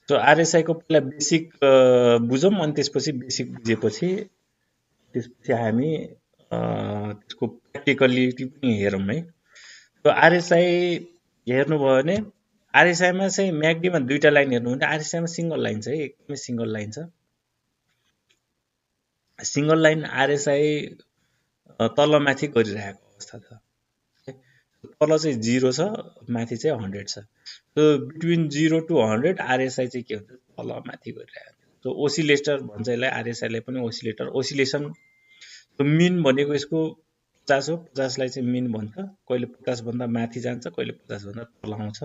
So RSI को पहिला basic बुझौँ अनि त्यसपछि बेसिक बुझेपछि त्यसपछि हामी त्यसको प्र्याक्टिकलिटी पनि हेरौँ है। सो आरएसआई हेर्नुभयो भने आरएसआईमा चाहिँ म्याकडीमा दुईटा लाइन हेर्नु भने आरएसआईमा सिंगल लाइन छ है, एकदमै सिंगल लाइन छ। सिंगल लाइन आरएसआई तलमाथि गरिरहेको अवस्था छ। तल चाहिँ 0 छ, माथि चाहिँ 100 छ। सो बिट्विन 0 to 100 आरएसआई चाहिँ के हुन्छ, तलमाथि गरिरहेको हुन्छ। सो ओसिलेटर भन्छ यसलाई, आरएसआईलाई पनि ओसिलेटर। ओसिलेसन मिन भनेको यसको 50 हो, 50 लाई चाहिँ मिन भन्छ। कहिले 50 भन्दा माथि जान्छ, कहिले 50 भन्दा तल आउँछ,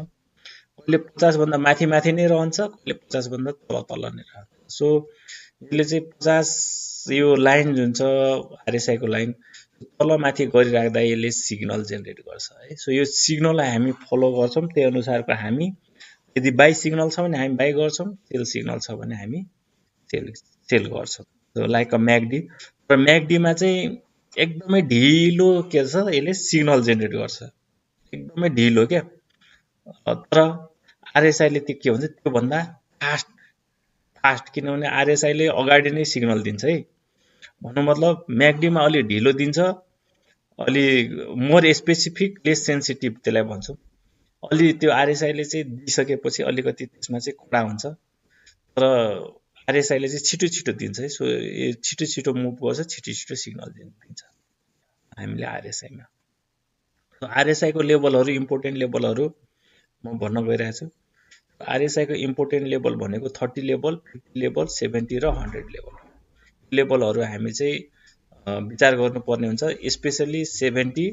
कहिले 50 भन्दा माथि माथि नै रहन्छ, कहिले 50 भन्दा तल तल नै रहन्छ। सो यसले चाहिँ 50 यो लाइन जुन छ आरएसआई को लाइन तलमाथि गरिराख्दा यसले सिग्नल जेनेरेट गर्छ है। सो यो सिग्नललाई हामी फलो गर्छौँ, त्यही अनुसारको हामी यदि बाई सिग्नल छ भने हामी बाई गर्छौँ, सेल सिग्नल छ भने हामी सेल गर्छौँ। So like a MACD. र म्याकडीमा चाहिँ एकदमै ढिलो के छ, यसले सिग्नल जेनेरेट गर्छ, एकदमै ढिलो क्या। तर आरएसआईले त्यो के भन्छ, त्योभन्दा फास्ट, किनभने आरएसआईले अगाडि नै सिग्नल दिन्छ है। भन्नु मतलब म्याकडीमा अलि ढिलो दिन्छ, अलि मोर स्पेसिफिक लेस सेन्सिटिभ त्यसलाई भन्छौँ। अलि त्यो आरएसआईले चाहिँ दिइसकेपछि अलिकति त्यसमा चाहिँ कडा हुन्छ, तर आरएसआईले चाहिँ छिटो छिटो दिन्छ है। सो यो छिटो छिटो मुभ गर्छ, छिटो छिटो सिग्नल दिन्छ हामीले आरएसआईमा। आरएसआईको लेभलहरू, इम्पोर्टेन्ट लेभलहरू म भन्न गइरहेको छु। आरएसआईको इम्पोर्टेन्ट लेभल भनेको 30 लेभल, 50 लेभल, 70 र 100 लेभल। लेभलहरू हामी चाहिँ विचार गर्नुपर्ने हुन्छ, स्पेसली 70,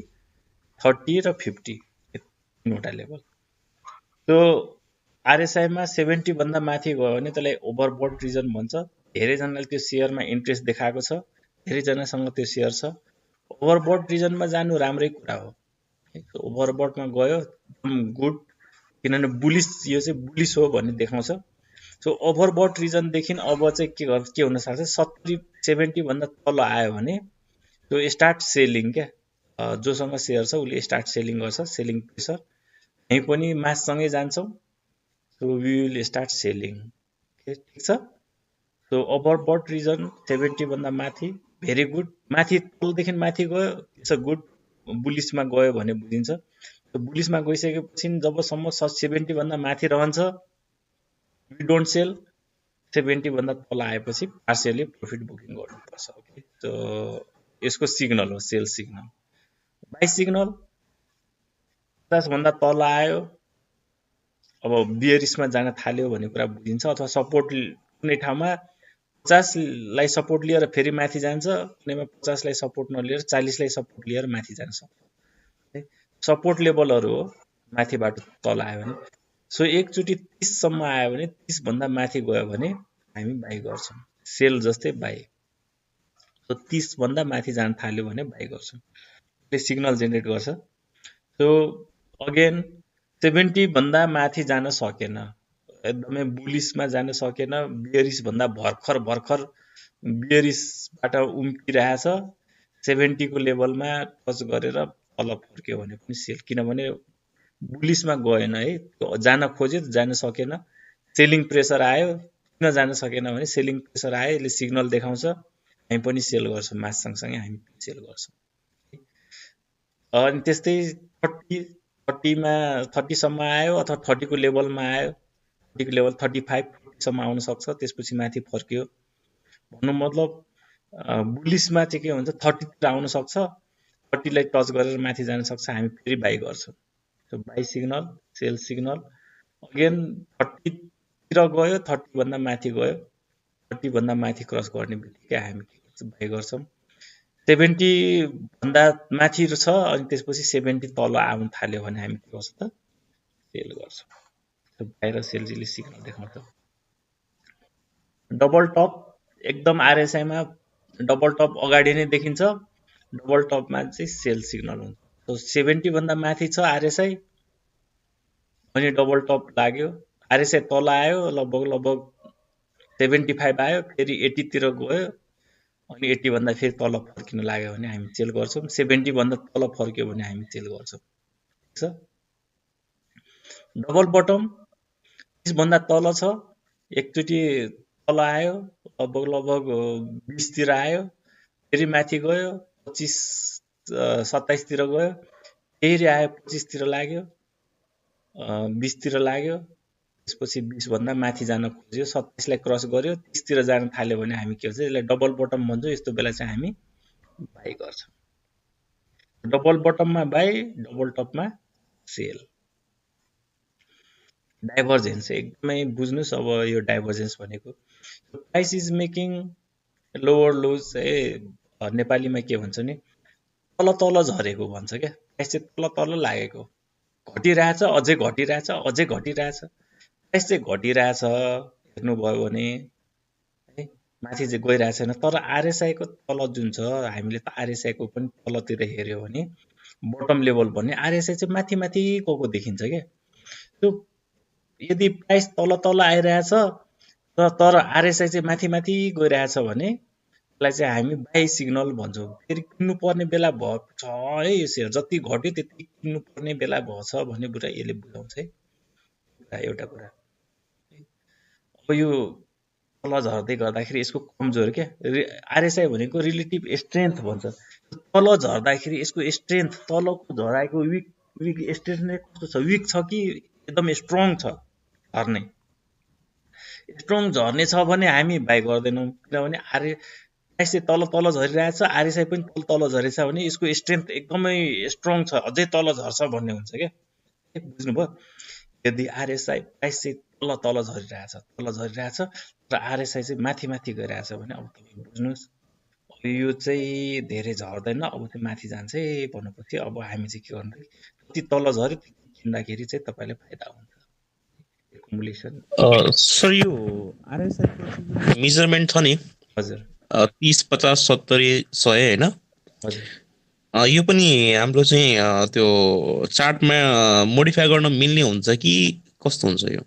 30 र 50 तीनवटा लेभल। त्यो आरएसआईमा 70 भन्दा माथि गयो भने त्यसलाई ओभरबोट रिजन भन्छ। धेरैजनाले त्यो सेयरमा इन्ट्रेस्ट देखाएको छ, धेरैजनासँग त्यो सेयर छ। ओभरबोट रिजनमा जानु राम्रै कुरा हो, ओभरबोटमा गयो एकदम गुड, किनभने बुलिस, यो चाहिँ बुलिस हो भन्ने देखाउँछ। सो ओभरबोट रिजनदेखि अब चाहिँ के हुन सक्छ, 70 भन्दा तल आयो भने त्यो स्टार्ट सेलिङ क्या। जोसँग सेयर छ उसले स्टार्ट सेलिङ गर्छ, सेलिङ प्रेसर। हामी पनि माससँगै जान्छौँ, so we will start selling. ठिक छ। सो ओभरबोट रिजन 70 भन्दा माथि भेरी गुड, माथि तलदेखि माथि गयो इट्स अ गुड, बुलिसमा गयो भने बुझिन्छ। बुलिसमा गइसकेपछि जबसम्म 70 भन्दा माथि रहन्छ वी डोन्ट सेल, 70 भन्दा तल आएपछि पार्सियली प्रफिट बुकिङ गर्नुपर्छ। ओके, सो यसको सिग्नल हो सेल सिग्नल। बाई सिग्नल 50 भन्दा तल आयो, अब बियरिसमा जान थाल्यो भन्ने कुरा बुझिन्छ, अथवा सपोर्ट कुनै ठाउँमा 50 लाई सपोर्ट लिएर फेरि माथि जान्छ, कुनैमा 50 लाई सपोर्ट नलिएर 40 लाई सपोर्ट लिएर माथि जान सक्छ। सपोर्ट लेभलहरू हो माथिबाट तल आयो भने। सो एकचोटि 30 सम्म आयो भने, 30 भन्दा माथि गयो भने हामी बाई गर्छौँ, सेल जस्तै बाई। सो 30 भन्दा माथि जान थाल्यो भने बाई गर्छौँ, त्यसले सिग्नल जेनेरेट गर्छ। सो अगेन 70 भन्दा माथि जान सकेन, एकदमै बुलिसमा जान सकेन, बियरिस भन्दा भर्खर बियरिसबाट उम्किरहेछ, 70 को लेभलमा टच गरेर तल फर्क्यो भने पनि सेल, किनभने बुलिसमा गएन है, जान खोज्यो जान सकेन, सेलिङ प्रेसर आयो, किन जान सकेन भने सेलिङ प्रेसर आयो, यसले सिग्नल देखाउँछ, हामी पनि सेल गर्छौँ, मास सँगसँगै हामी पनि सेल गर्छौँ। अनि त्यस्तै 30 सम्म आयो अथवा 30 को लेभलमा आयो, 30 को लेभल 35 सम्म आउन सक्छ, त्यसपछि माथि फर्क्यो। भन्नु मतलब बुलिसमा चाहिँ के हुन्छ, 30 तिर आउन सक्छ, 30 लाई टच गरेर माथि जान सक्छ, हामी फेरि बाई गर्छौँ। So buy signal, sell signal. Again 30 तिर गयो, 30 भन्दा माथि गयो, 30 भन्दा माथि क्रस गर्ने बित्तिकै हामी बाई गर्छौँ। 70 भन्दा माथि छ अनि त्यसपछि 70 तल आउन थाल्यो भने हामी के गर्छौँ त, सेल गर्छौँ। बाहिर सेलजीले सिग्नल देखाउँछ। डबल टप एकदम आरएसआईमा डबल टप अगाडि नै देखिन्छ, डबल टपमा चाहिँ सेल सिग्नल हुन्छ। सो 70 भन्दा माथि छ आरएसआई अनि डबल टप लाग्यो, आरएसआई तल आयो, लगभग 75 आयो, फेरि 80 तिर गयो अनि 80 भन्दा फेरि तल फर्किन लाग्यो भने हामी सेल गर्छौँ, 70 भन्दा तल फर्क्यो भने हामी सेल गर्छौँ। ठिक छ। डबल बटम 30 भन्दा तल छ, एकचोटि तल आयो, लगभग 20 तिर आयो, फेरि माथि गयो 25 27 तिर गयो, फेरि आयो 25 तिर लाग्यो, 20 तिर लाग्यो, त्यसपछि 20 भन्दा माथि जान खोज्यो, 27 लाई क्रस गर्यो, 30 तिर जान थाल्यो भने हामी के भन्छ, यसलाई डबल बटम भन्छौँ। यस्तो बेला चाहिँ हामी बाई गर्छौँ। डबल बटममा बाई, डबल टपमा सेल। डाइभर्जेन्स एकदमै बुझ्नुहोस्। अब यो डाइभर्जेन्स भनेको प्राइस इज मेकिङ लोवर लोज चाहिँ नेपालीमा के भन्छ नि, तल तल झरेको भन्छ क्या। प्राइस चाहिँ तल तल लागेको, घटिरहेछ, अझै घटिरहेछ, अझै घटिरहेछ। प्राइस चाहिँ घटिरहेछ हेर्नुभयो भने है, माथि चाहिँ गइरहेको छैन। तर आरएसआईको तल जुन छ, हामीले त आरएसआईको पनि तलतिर हेऱ्यो भने बटम लेभल भन्ने आरएसआई चाहिँ माथि माथि गएको देखिन्छ क्या। त्यो यदि प्राइस तल तल आइरहेछ तर आरएसआई चाहिँ माथि माथि गइरहेछ भने त्यसलाई चाहिँ हामी बाई सिग्नल भन्छौँ। फेरि किन्नुपर्ने बेला छ है, यो सेयर जति घट्यो त्यति किन्नुपर्ने बेला भएछ भन्ने कुरा यसले बुझाउँछ है। एउटा कुरा अब यो तल झर्दै गर्दाखेरि यसको कमजोर क्या, आरएसआई भनेको रिलेटिभ स्ट्रेन्थ भन्छ। तल झर्दाखेरि यसको स्ट्रेन्थ, तलको झराएको विक स्ट्रेन्थ कस्तो छ, विक छ कि एकदम स्ट्रङ छ झर्ने। स्ट्रङ झर्ने छ भने हामी बाई गर्दैनौँ, किनभने प्राइस चाहिँ तल तल झरिरहेछ, आरएसआई पनि तल तल झरेछ भने यसको स्ट्रेन्थ एकदमै स्ट्रङ छ, अझै तल झर्छ भन्ने हुन्छ क्या। बुझ्नुभयो? यदि आरएसआई प्राइस चाहिँ तल तल झरिरहेछ र आरएसआई चाहिँ माथि माथि गइरहेछ भने अब तपाईँ बुझ्नुहोस् अब यो चाहिँ धेरै झर्दैन, अब चाहिँ माथि जान्छ भन्नुपर्छ। अब हामी चाहिँ के गर्नु, जति तल झऱ्यो त्यति किन्दाखेरि चाहिँ तपाईँलाई फाइदा हुन्छ। एकुमुलेसन सर यो आरएसआई मेजरमेन्ट छ नि, हजुर 30 50 70 100 होइन, हजुर यो पनि हाम्रो चाहिँ त्यो चार्टमा मोडिफाई गर्न मिल्ने हुन्छ कि कस्तो हुन्छ यो?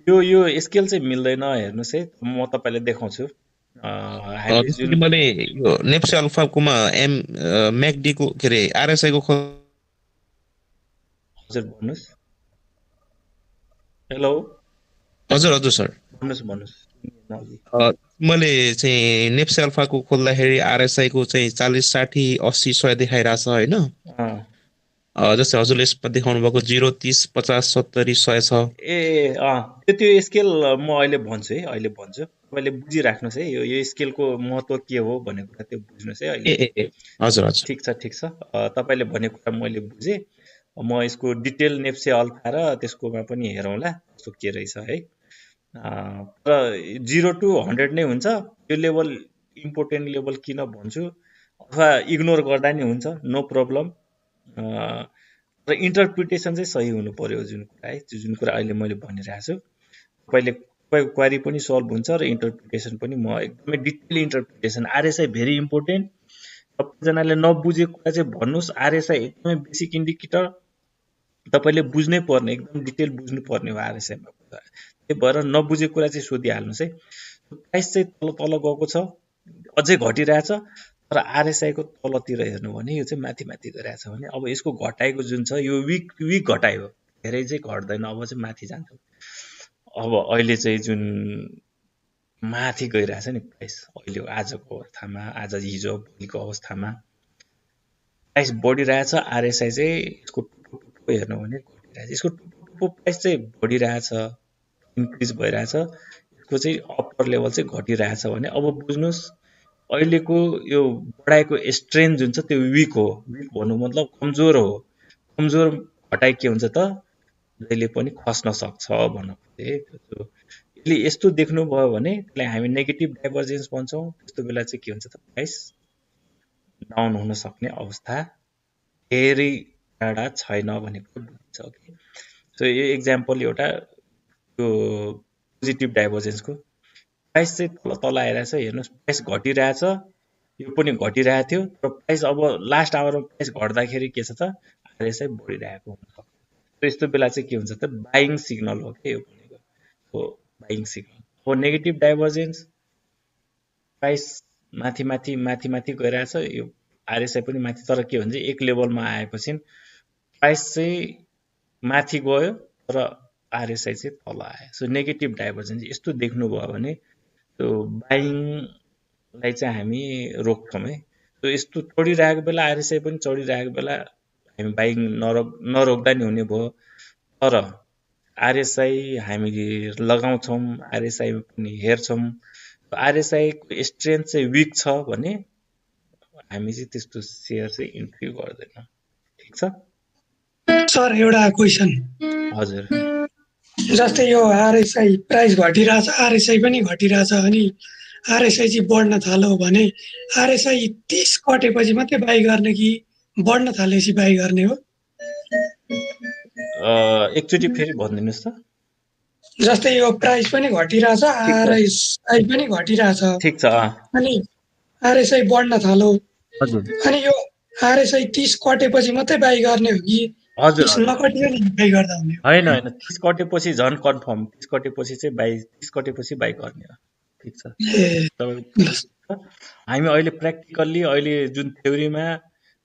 यो स्केल चाहिँ मिल्दैन। हेर्नुहोस् है, म तपाईँलाई देखाउँछु। हामीले जस्तो कि जुन मैले यो नेप्से अल्फाकोमा म्याकडी को के अरे आरएसआई को हजुर भन्नुहोस्। हेलो हजुर हजुर सर भन्नुहोस्। मैले चाहिँ नेप्से अल्फाको खोल्दाखेरि आरएसआई को चाहिँ 40 60 80 100 देखाइरहेछ होइन। जस्तै हजुरले यसमा देखाउनु भएको 0 30 50 70 100 छ। त्यो स्केल म अहिले भन्छु है, अहिले भन्छु। तपाईँले बुझिराख्नुहोस् है, यो स्केलको महत्त्व के हो भन्ने कुरा त्यो बुझ्नुहोस् है अहिले। हजुर हजुर ठिक छ। तपाईँले भनेको कुरा मैले बुझेँ। म यसको डिटेल नेप्से अल्फा र त्यसकोमा पनि हेरौँला कस्तो के रहेछ है। तर 0 to 100 नै हुन्छ। यो लेभल इम्पोर्टेन्ट लेभल किन भन्छु, अथवा इग्नोर गर्दा नि हुन्छ, नो प्रब्लम। र इन्टरप्रिटेसन चाहिँ सही हुनु पर्यो, जुन कुरा है, जुन कुरा अहिले मैले भनिरहेको छु। तपाईँको क्वारी पनि सल्भ हुन्छ र इन्टरप्रिटेसन पनि म एकदमै detail interpretation. RSI very important. सबैजनाले नबुझेको कुरा चाहिँ भन्नुहोस्। आरएसआई एकदमै बेसिक इन्डिकेटर, तपाईँले बुझ्नै पर्ने, एकदम डिटेल बुझ्नु पर्ने हो आरएसआईमा। त्यही भएर नबुझेको कुरा चाहिँ सोधिहाल्नुहोस् है। प्राइस चाहिँ तल तल गएको छ, अझै घटिरहेछ, तर आरएसआईको तलतिर हेर्नु भने यो चाहिँ माथि माथि गइरहेछ भने अब यसको घटाइको जुन छ यो विक घटाइ हो, धेरै चाहिँ घट्दैन, अब चाहिँ माथि जान्छ। अब अहिले चाहिँ जुन माथि गइरहेछ नि प्राइस, अहिले आजको अवस्थामा, आज हिजो भोलिको अवस्थामा प्राइस बढिरहेछ। आरएसआई चाहिँ यसको टुप्पो हेर्नु भने घटिरहेछ। यसको टुप्पो प्राइस चाहिँ बढिरहेछ, इन्क्रिज भइरहेछ, यसको चाहिँ अप्पर लेभल चाहिँ घटिरहेछ भने अब बुझ्नुहोस् अहिलेको यो बढाइको स्ट्रेन्थ जुन छ त्यो विक हो। विक भन्नु मतलब कमजोर हो। कमजोर घटाइ के हुन्छ त, जहिले पनि खस्न सक्छ भन्न खोजेँ। यसले यस्तो देख्नुभयो भने त्यसलाई हामी नेगेटिभ डाइभर्जेन्स भन्छौँ। त्यस्तो बेला चाहिँ के हुन्छ त, प्राइस डाउन हुन सक्ने अवस्था धेरै टाढा छैन भनेको बुझिन्छ। ओके, सो यो एक्जाम्पल एउटा यो पोजिटिभ डाइभर्जेन्सको। प्राइस चाहिँ तल तल आइरहेछ, हेर्नुहोस् प्राइस घटिरहेछ, यो पनि घटिरहेको थियो, तर प्राइस अब लास्ट आवरमा प्राइस घट्दाखेरि के छ त, आरएसआई बढिरहेको हुन्छ। यस्तो बेला चाहिँ के हुन्छ त, बाइङ सिग्नल हो क्या यो भनेको, हो बाइङ सिग्नल। हो नेगेटिभ डाइभर्जेन्स, प्राइस माथि माथि माथि माथि गइरहेछ, यो आरएसआई पनि माथि, तर के भन्छ एक लेभलमा आएपछि प्राइस चाहिँ माथि गयो तर आरएसआई चाहिँ तल आयो। सो नेगेटिभ डाइभर्जेन्स यस्तो देख्नुभयो भने त्यो बाइङलाई चाहिँ हामी रोक्छौँ है। सो यस्तो चढिरहेको बेला आरएसआई पनि चढिरहेको बेला हामी बाइङ नरोक्दा नि हुने भयो। तर आरएसआई हामी लगाउँछौँ, आरएसआई पनि हेर्छौँ, आरएसआईको स्ट्रेन्थ चाहिँ विक छ भने हामी चाहिँ त्यस्तो सेयर चाहिँ इन्ट्री गर्दैनौँ। ठिक छ सर? एउटा क्वेसन। हजुर, जस्तै यो आरएसआई प्राइस घटिरहेछ, आरएसआई पनि घटिरहेछ, अनि आरएसआई चाहिँ बढ्न थाल्यो भने आरएसआई 30 कटेपछि मात्रै बाई गर्ने कि बढ्न थालेपछि बाई गर्ने हो? एकचोटि फेरि भनिदिनुहोस् त। जस्तै यो प्राइस पनि घटिरहेछ, आरएसआई पनि घटिरहेछ, ठिक छ, अनि आरएसआई बढ्न थाल्यो, हजुर, अनि यो आरएसआई 30 कटेपछि मात्रै बाई गर्ने हो कि हजुर, नकटिकन बाई गर्दा हुने हो? होइन होइन, 30 कटेपछि झन् कन्फर्म, 30 कटेपछि चाहिँ बाई, 30 कटेपछि बाई गर्ने हो। ठिक छ। हामी अहिले प्र्याक्टिकल्ली अहिले जुन थ्योरीमा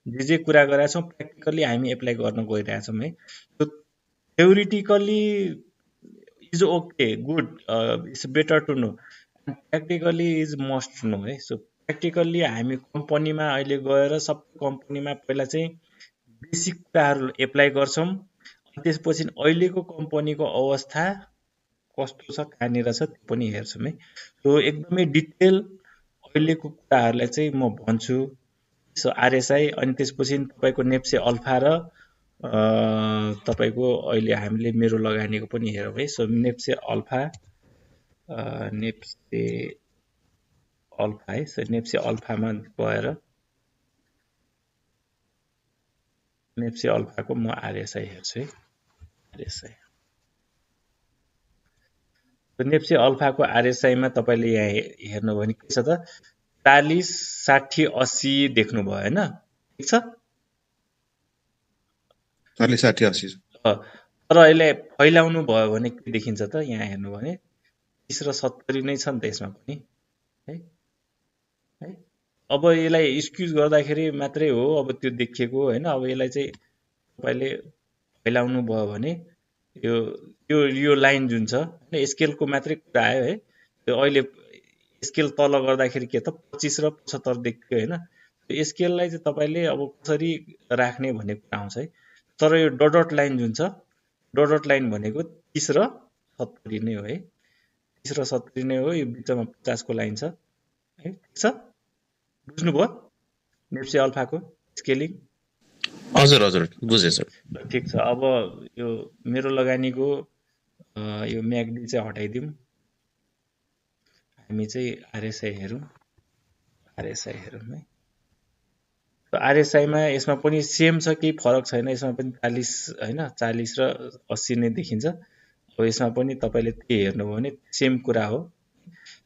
जे कुरा गरेका छौँ प्र्याक्टिकल्ली हामी एप्लाई गर्न गइरहेछौँ है। Theoretically is okay, good, it's better to know, practically is must to know है। सो प्र्याक्टिकल्ली हामी कम्पनीमा अहिले गएर सबै कम्पनीमा पहिला चाहिँ बेसिक कुराहरू एप्लाई गर्छौँ, त्यसपछि अहिलेको कम्पनीको अवस्था कस्तो छ, कहाँनिर छ त्यो पनि हेर्छौँ है। सो एकदमै डिटेल अहिलेको कुराहरूलाई चाहिँ म भन्छु। सो आरएसआई, अनि त्यसपछि तपाईँको नेप्से अल्फा र तपाईँको अहिले हामीले मेरो लगानीको पनि हेरौँ है। सो नेप्से अल्फा है। सो नेप्से अल्फामा गएर नेप्से अल्फाको म आरएसआई हेर्छु है। आरएसआई नेप्से अल्फाको आरएसआईमा तपाईँले यहाँ हेर्नुभयो भने के छ त, 40, 60, 80 देख्नुभयो होइन? ठिक छ, 40, 60, 80। तर अहिले फैलाउनु भयो भने के देखिन्छ त, यहाँ हेर्नुभयो भने 30 र 70 नै छ नि त यसमा पनि है। अब यसलाई एक्सक्युज गर्दाखेरि मात्रै हो अब त्यो देखिएको होइन। अब यसलाई चाहिँ तपाईँले फैलाउनु भयो भने यो लाइन जुन छ होइन, स्केलको मात्रै कुरा आयो है। त्यो अहिले स्केल तल गर्दाखेरि के त 25 र 75 देखियो होइन। त्यो स्केललाई चाहिँ तपाईँले अब कसरी राख्ने भन्ने कुरा आउँछ है। तर यो डट लाइन जुन छ, डट लाइन भनेको 30 र 70 नै हो है। 30 र 70 नै हो, यो बिचमा 50 को लाइन छ है। ठिक छ, बुझ्नुभयो नेप्से अल्फाको स्केलिङ? हजुर हजुर, बुझेँ सर। ठिक छ, अब यो मेरो लगानीको यो म्यागडी चाहिँ हटाइदिउँ, हामी चाहिँ आरएसआई हेरौँ। आरएसआई हेरौँ है। आरएसआईमा यसमा पनि सेम छ, केही फरक छैन। यसमा पनि 40 होइन, 40 र 80 नै देखिन्छ। अब यसमा पनि तपाईँले के हेर्नुभयो भने सेम कुरा हो,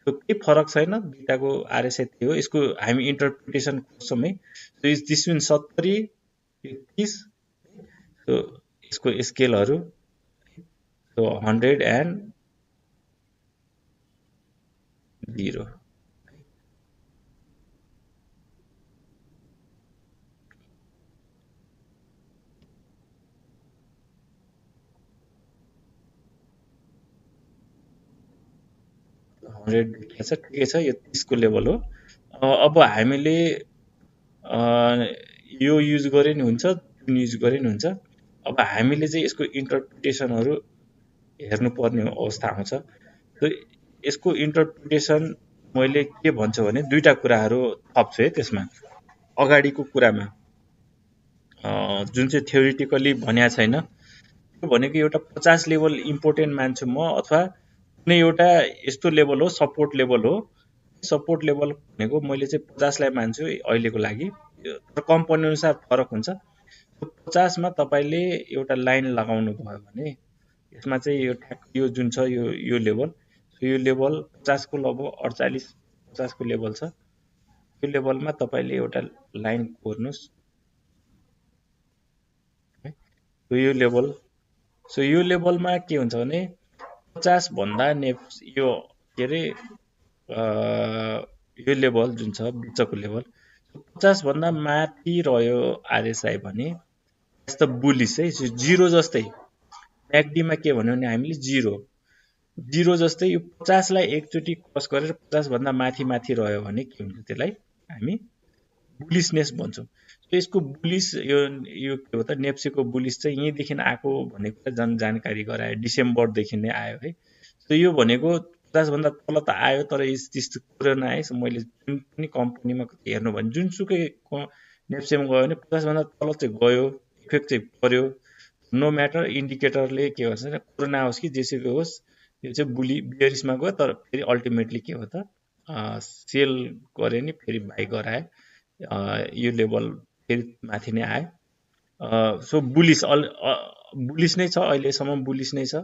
केही फरक छैन, दुईटाको आरएसआई त्यही हो। यसको हामी इन्टरप्रिटेसन खोज्छौँ है। So is this win 70, 30, so यसको स्केलहरू 100 and 0। देखिएको छ, ठिकै छ, यो 30 को लेभल हो। अब हामीले यो युज गरे नि हुन्छ, जुन युज गरे नि हुन्छ। अब हामीले चाहिँ यसको इन्टरप्रिटेसनहरू हेर्नुपर्ने अवस्था आउँछ। त यसको इन्टरप्रिटेसन मैले के भन्छु भने दुईटा कुराहरू थप्छु है त्यसमा। अगाडिको कुरामा जुन चाहिँ थ्योरिटिकली भनिया छैन, त्यो भनेको एउटा 50 लेभल इम्पोर्टेन्ट मान्छु म, अथवा कुनै एउटा यस्तो लेभल हो, सपोर्ट लेभल हो। सपोर्ट लेभल भनेको मैले चाहिँ 50 लाई मान्छु अहिलेको लागि, तर कम्पनी अनुसार फरक हुन्छ। 50 मा तपाईँले एउटा लाइन लगाउनु भयो भने यसमा चाहिँ यो ठ्याक्क यो जुन छ यो लेभल, यो लेभल 50 को लगभग 48, 50 को लेभल छ। यो लेभलमा तपाईँले एउटा लाइन कोर्नुहोस्, यो लेभल। सो यो लेभलमा के हुन्छ भने 50 भन्दा यो के अरे यो लेभल जुन छ बिचको लेभल, 50 भन्दा माथि रह्यो आरएसआई भने यस्तो बुलिस है, 0 जस्तै म्याकडीमा के भन्यो भने हामीले 0 जस्तै यो 50 लाई एकचोटि क्रस गरेर 50 भन्दा माथि माथि रह्यो भने के हुन्छ, त्यसलाई हामी बुलिसनेस भन्छौँ। यसको बुलिस यो के हो त, नेप्सेको बुलिस चाहिँ यहीँदेखि आएको भन्ने कुरा जानकारी गरायो, डिसेम्बरदेखि नै आयो है। यो भनेको 50 भन्दा तल त आयो, तर त्यस्तो कुरा नआएस। मैले जुन पनि कम्पनीमा हेर्नु भने जुनसुकै नेप्सेमा गयो भने 50 भन्दा तल चाहिँ गयो, इफेक्ट चाहिँ पर्यो, नो म्याटर इन्डिकेटरले के भन्छ भने कोरोना होस् कि जेसुकै होस्, यो चाहिँ बियरिसमा गयो। तर फेरि अल्टिमेटली के हो त, सेल गरे नि फेरि बाई गरायो, यो लेभल फेरि माथि नै आयो। सो बुलिस नै छ, अहिलेसम्म बुलिस नै छ।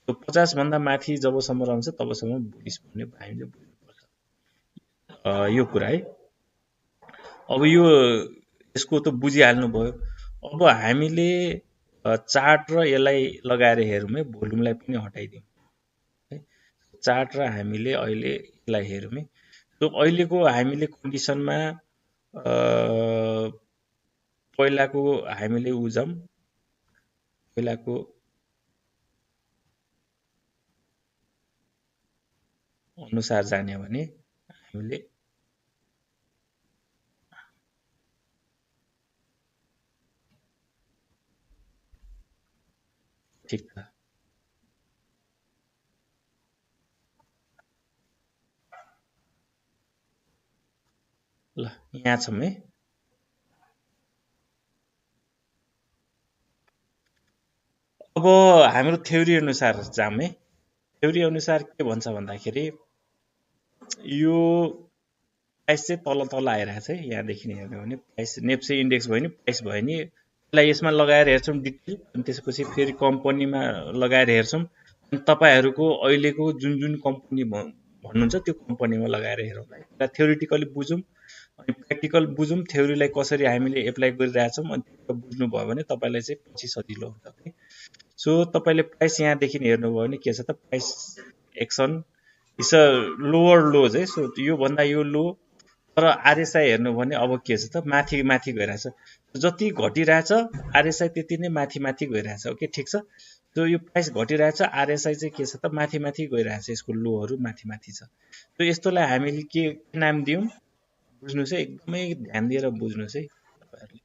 50 भन्दा माथि जबसम्म रहन्छ तबसम्म बुलिस भन्ने हामीले बुझ्नुपर्छ, यो कुरा है। अब यो यसको त बुझिहाल्नु भयो। अब हामीले चार्ट र यसलाई लगाएर हेरौँ है, भोल्युमलाई पनि हटाइदिउँ है। चार्ट र हामीले अहिले यसलाई हेरौँ है। अहिलेको हामीले कन्डिसनमा पहिलाको हामीले उजाम पहिलाको अनुसार जाने भने हामीले ठिक छ। ल यहाँ छौँ है। अब हाम्रो थ्योरी अनुसार जाम है। थ्योरी अनुसार के भन्छ भन्दाखेरि यो प्राइस चाहिँ तल तल आइरहेछ है। यहाँदेखि हेर्ने भने प्राइस नेप्से इन्डेक्स भयो नि, प्राइस भयो नि, यसलाई यसमा लगाएर हेर्छौँ डिटेल, अनि त्यसपछि फेरि कम्पनीमा लगाएर हेर्छौँ। अनि तपाईँहरूको अहिलेको जुन जुन कम्पनी भन्नुहुन्छ त्यो कम्पनीमा लगाएर हेरौँ। यसलाई थ्योरिटिकली बुझौँ अनि प्र्याक्टिकल बुझौँ, थ्योरीलाई कसरी हामीले एप्लाई गरिरहेछौँ, अनि त्यो बुझ्नुभयो भने तपाईँलाई चाहिँ पछि सजिलो हुन्छ है। सो तपाईँले प्राइस यहाँदेखि हेर्नुभयो भने के छ त, price action is a lower lows है। सो योभन्दा यो लो, तर आरएसआई हेर्नु भने अब के छ त, माथि माथि गइरहेछ। जति घटिरहेछ आरएसआई त्यति नै माथि माथि गइरहेछ। ओके, ठिक छ। सो यो प्राइस घटिरहेछ, आरएसआई चाहिँ के छ त, माथि माथि गइरहेछ, यसको लोहरू माथि माथि छ। सो यस्तोलाई हामीले के नाम दियौँ बुझ्नुहोस् है, एकदमै ध्यान दिएर बुझ्नुहोस् है तपाईँहरूले।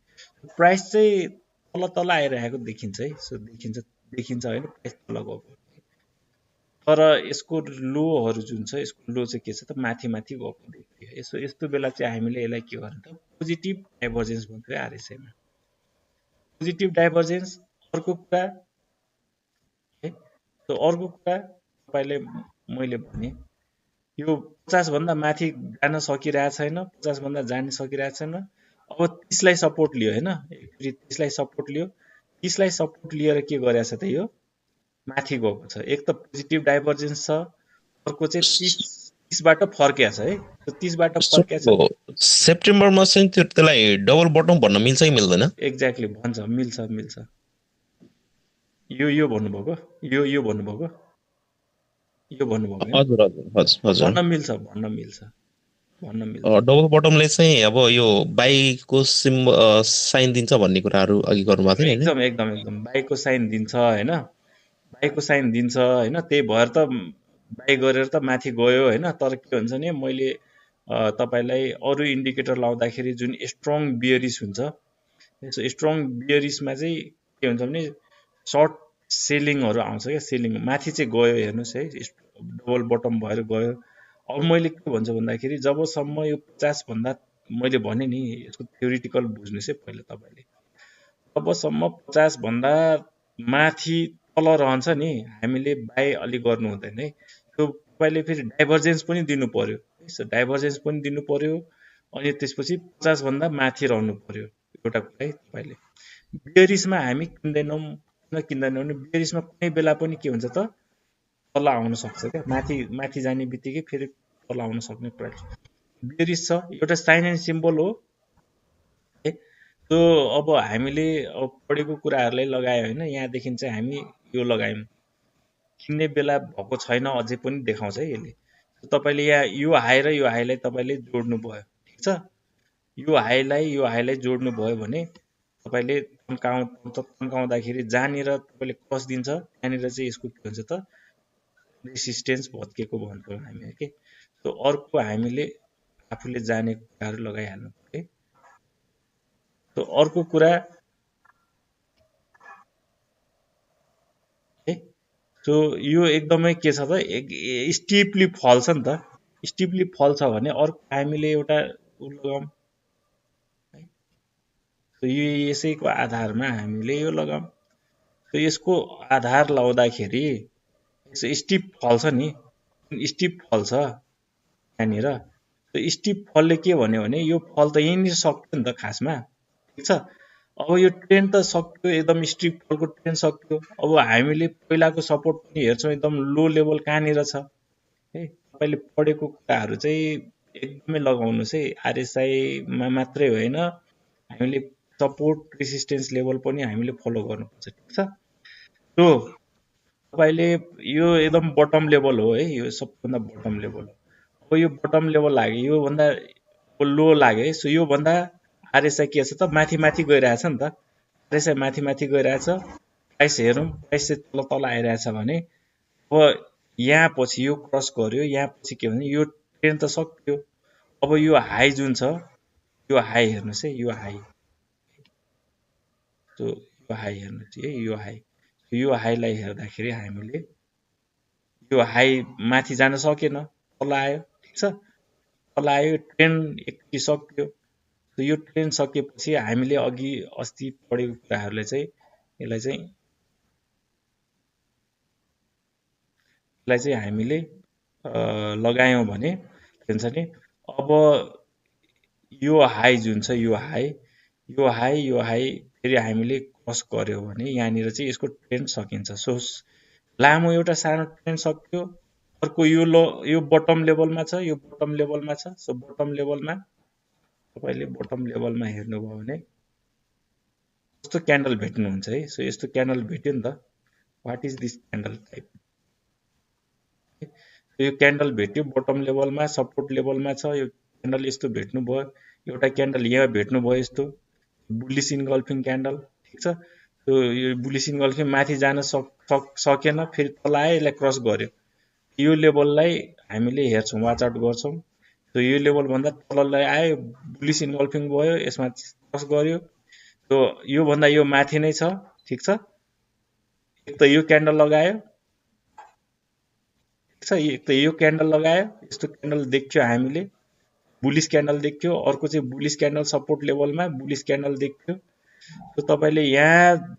प्राइस चाहिँ तल तल आइरहेको देखिन्छ है। सो देखिन्छ होइन, प्राइस तल गएको, तर यसको लोहरू जुन छ, यसको लो चाहिँ के छ त, माथि माथि गएको देखियो। यस्तो बेला चाहिँ हामीले यसलाई के गर्नु त, पोजिटिभ डाइभर्जेन्स भन्छ है आरएसआईमा, पोजिटिभ डाइभर्जेन्स। अर्को कुरा है, अर्को कुरा तपाईँले मैले भने यो 50 भन्दा माथि जान सकिरहेको छैन, 50 भन्दा जान सकिरहेको छैन। अब 30 लाई सपोर्ट लियो होइन, 30 लाई सपोर्ट लियो, 30 लाई सपोर्ट लिएर के गरेछ त, यो माथि गएको छ। एक त पोजिटिभ डाइभर्जेन्स छ, अर्को चाहिँ 30 बाट फर्किया छ है। 30 बाट फर्किया छ। सेप्टेम्बरमा चाहिँ त्यसलाई डबल बटम भन्न मिल्छ कि मिल्दैन? एक्ज्याक्टली भन्छ, मिल्छ। यो भन्नुभएको, यो भन्नुभएको, यो भन्नुभएको, हजुर भन्न मिल्छ। डबल बटमले चाहिँ अब यो बाईको साइन दिन्छ भन्ने कुराहरू अघि गर्नुभएको थियो नि। एकदम बाईको साइन दिन्छ होइन, बाईको साइन दिन्छ होइन। त्यही भएर त बाई गरेर त माथि गयो होइन। तर के हुन्छ नि, मैले तपाईँलाई अरू इन्डिकेटर लाउँदाखेरि जुन स्ट्रङ बियरिस हुन्छ, स्ट्रङ बियरिसमा चाहिँ के हुन्छ भने सर्ट सेलिङहरू आउँछ क्या, सेलिङ माथि चाहिँ गयो हेर्नुहोस् है, डबल बटम भएर गयो। अब मैले के भन्छु भन्दाखेरि जबसम्म यो 50 भन्दा, मैले भने नि यसको थ्योरिटिकल बुझ्नुहोस् है पहिला तपाईँले, जबसम्म 50 भन्दा माथि तल रहन्छ नि, हामीले बाई अलि गर्नु हुँदैन है। त्यो तपाईँले फेरि डाइभर्जेन्स पनि दिनु पर्यो, डाइभर्जेन्स पनि दिनु पर्यो, अनि त्यसपछि 50 भन्दा माथि रहनु पर्यो। एउटा कुरा है, तपाईँले बियरिसमा हामी किन्दैनौँ भने बियरिसमा कुनै बेला पनि के हुन्छ त, तल आउन सक्छ क्या, माथि जाने बित्तिकै फेरि तल आउन सक्ने प्राइस बियरिस छ। एउटा साइन एन्ड सिम्बल हो है। त्यो अब हामीले अब पढेको कुराहरूलाई लगायो होइन, यहाँदेखि चाहिँ हामी यो लगायौँ, किन्ने बेला भएको छैन अझै पनि देखाउँछ है यसले। तपाईँले यहाँ यो हाई र यो हाईलाई तपाईँले जोड्नु भयो, ठिक छ। यो हाईलाई जोड्नु भयो भने तपाईँले तन्काउँदाखेरि जहाँनिर तपाईँले क्रस दिन्छ त्यहाँनिर चाहिँ यसको के हुन्छ त रेसिस्टेन्स भत्केको भन्छौँ हामी के। सो अर्को हामीले आफूले जाने कुराहरू लगाइहाल्नु पर्यो। सो अर्को कुरा सो यो एकदमै के छ त स्टिपली फल्छ नि त। स्टिपली फल्छ भने अर्को हामीले एउटा लगाऊँ यो यसैको आधारमा हामीले यो लगाऊँ। सो यसको आधार लाउँदाखेरि यसो स्टिप फल्छ नि, स्टिप फल्छ यहाँनिर। स्टिप फलले के भन्यो भने यो फल त यहीँनिर सक्यो नि त खासमा, ठिक छ। अब यो ट्रेन्ड त सक्यो, एकदम स्टिप फलको ट्रेन्ड सक्यो। अब हामीले पहिलाको सपोर्ट पनि हेर्छौँ एकदम लो लेभल कहाँनिर छ है। तपाईँले पढेको कुराहरू चाहिँ एकदमै लगाउनुहोस् है, आरएसआईमा मात्रै होइन, हामीले सपोर्ट रेसिस्टेन्स लेभल पनि हामीले फलो गर्नुपर्छ, ठिक छ। सो तपाईँले यो एकदम बटम लेभल हो है, यो सबभन्दा बटम लेभल हो। अब यो बटम लेभल लाग्यो, योभन्दा लो लाग्यो है। सो योभन्दा आरएसआई के छ त माथि माथि गइरहेछ नि त। आरएसआई माथि माथि गइरहेछ, प्राइस हेरौँ, प्राइस चाहिँ तल तल आइरहेछ भने अब यहाँ पछि यो क्रस गर्यो, यहाँ पछि के भने यो ट्रेन्ड त सक्यो। अब यो हाई जुन छ, यो हाई हेर्नुहोस् है, यो हाई, सो यो हाई हेर्नुहोस् है, यो हाई, यो हाईलाई हेर्दाखेरि हामीले यो हाई माथि जान सकेन, तल आयो, ठिक छ। तल आयो, ट्रेन्ड एकचोटि सक्यो। यो ट्रेन्ड सकेपछि हामीले अघि अस्ति पढेको कुराहरूलाई चाहिँ यसलाई चाहिँ हामीले लगायौँ भने के हुन्छ नि, अब यो हाई जुन छ, यो हाई फेरि हामीले क्रस गर्यो भने यहाँनिर चाहिँ यसको ट्रेन्ड सकिन्छ। सो लामो एउटा सानो ट्रेन्ड सक्यो, अर्को यो बटम लेभलमा छ, यो बटम लेभलमा छ। सो बटम लेभलमा तपाईँले बटम लेभलमा हेर्नुभयो भने कस्तो क्यान्डल भेट्नुहुन्छ है। सो यस्तो क्यान्डल भेट्यो नि त, what is this candle type, यो क्यान्डल भेट्यो बटम लेभलमा, सपोर्ट लेभलमा छ। यो क्यान्डल यस्तो भेट्नुभयो, एउटा क्यान्डल यहाँ भेट्नुभयो यस्तो बुलिस इन्गल्फिङ क्यान्डल, ठिक छ। यो बुलिस इन्गल्फिङ माथि जान सकेन, फेरि तल आयो, यसलाई क्रस गर्यो। यो लेभललाई हामीले हेर्छौँ, वाच आउट गर्छौँ। सो यो लेभलभन्दा तललाई आयो, बुलिस इन्गल्फिङ भयो, यसमा क्रस गर्यो। सो योभन्दा यो माथि नै छ, ठिक छ। एक त यो क्यान्डल लगायो, ठिक छ, एक त यो क्यान्डल लगायो, यस्तो क्यान्डल देख्यो हामीले, बुलिस क्यान्डल देख्यो। अर्को चाहिँ बुलिस क्यान्डल सपोर्ट लेभलमा बुलिस क्यान्डल देख्यो। सो तपाईँले यहाँ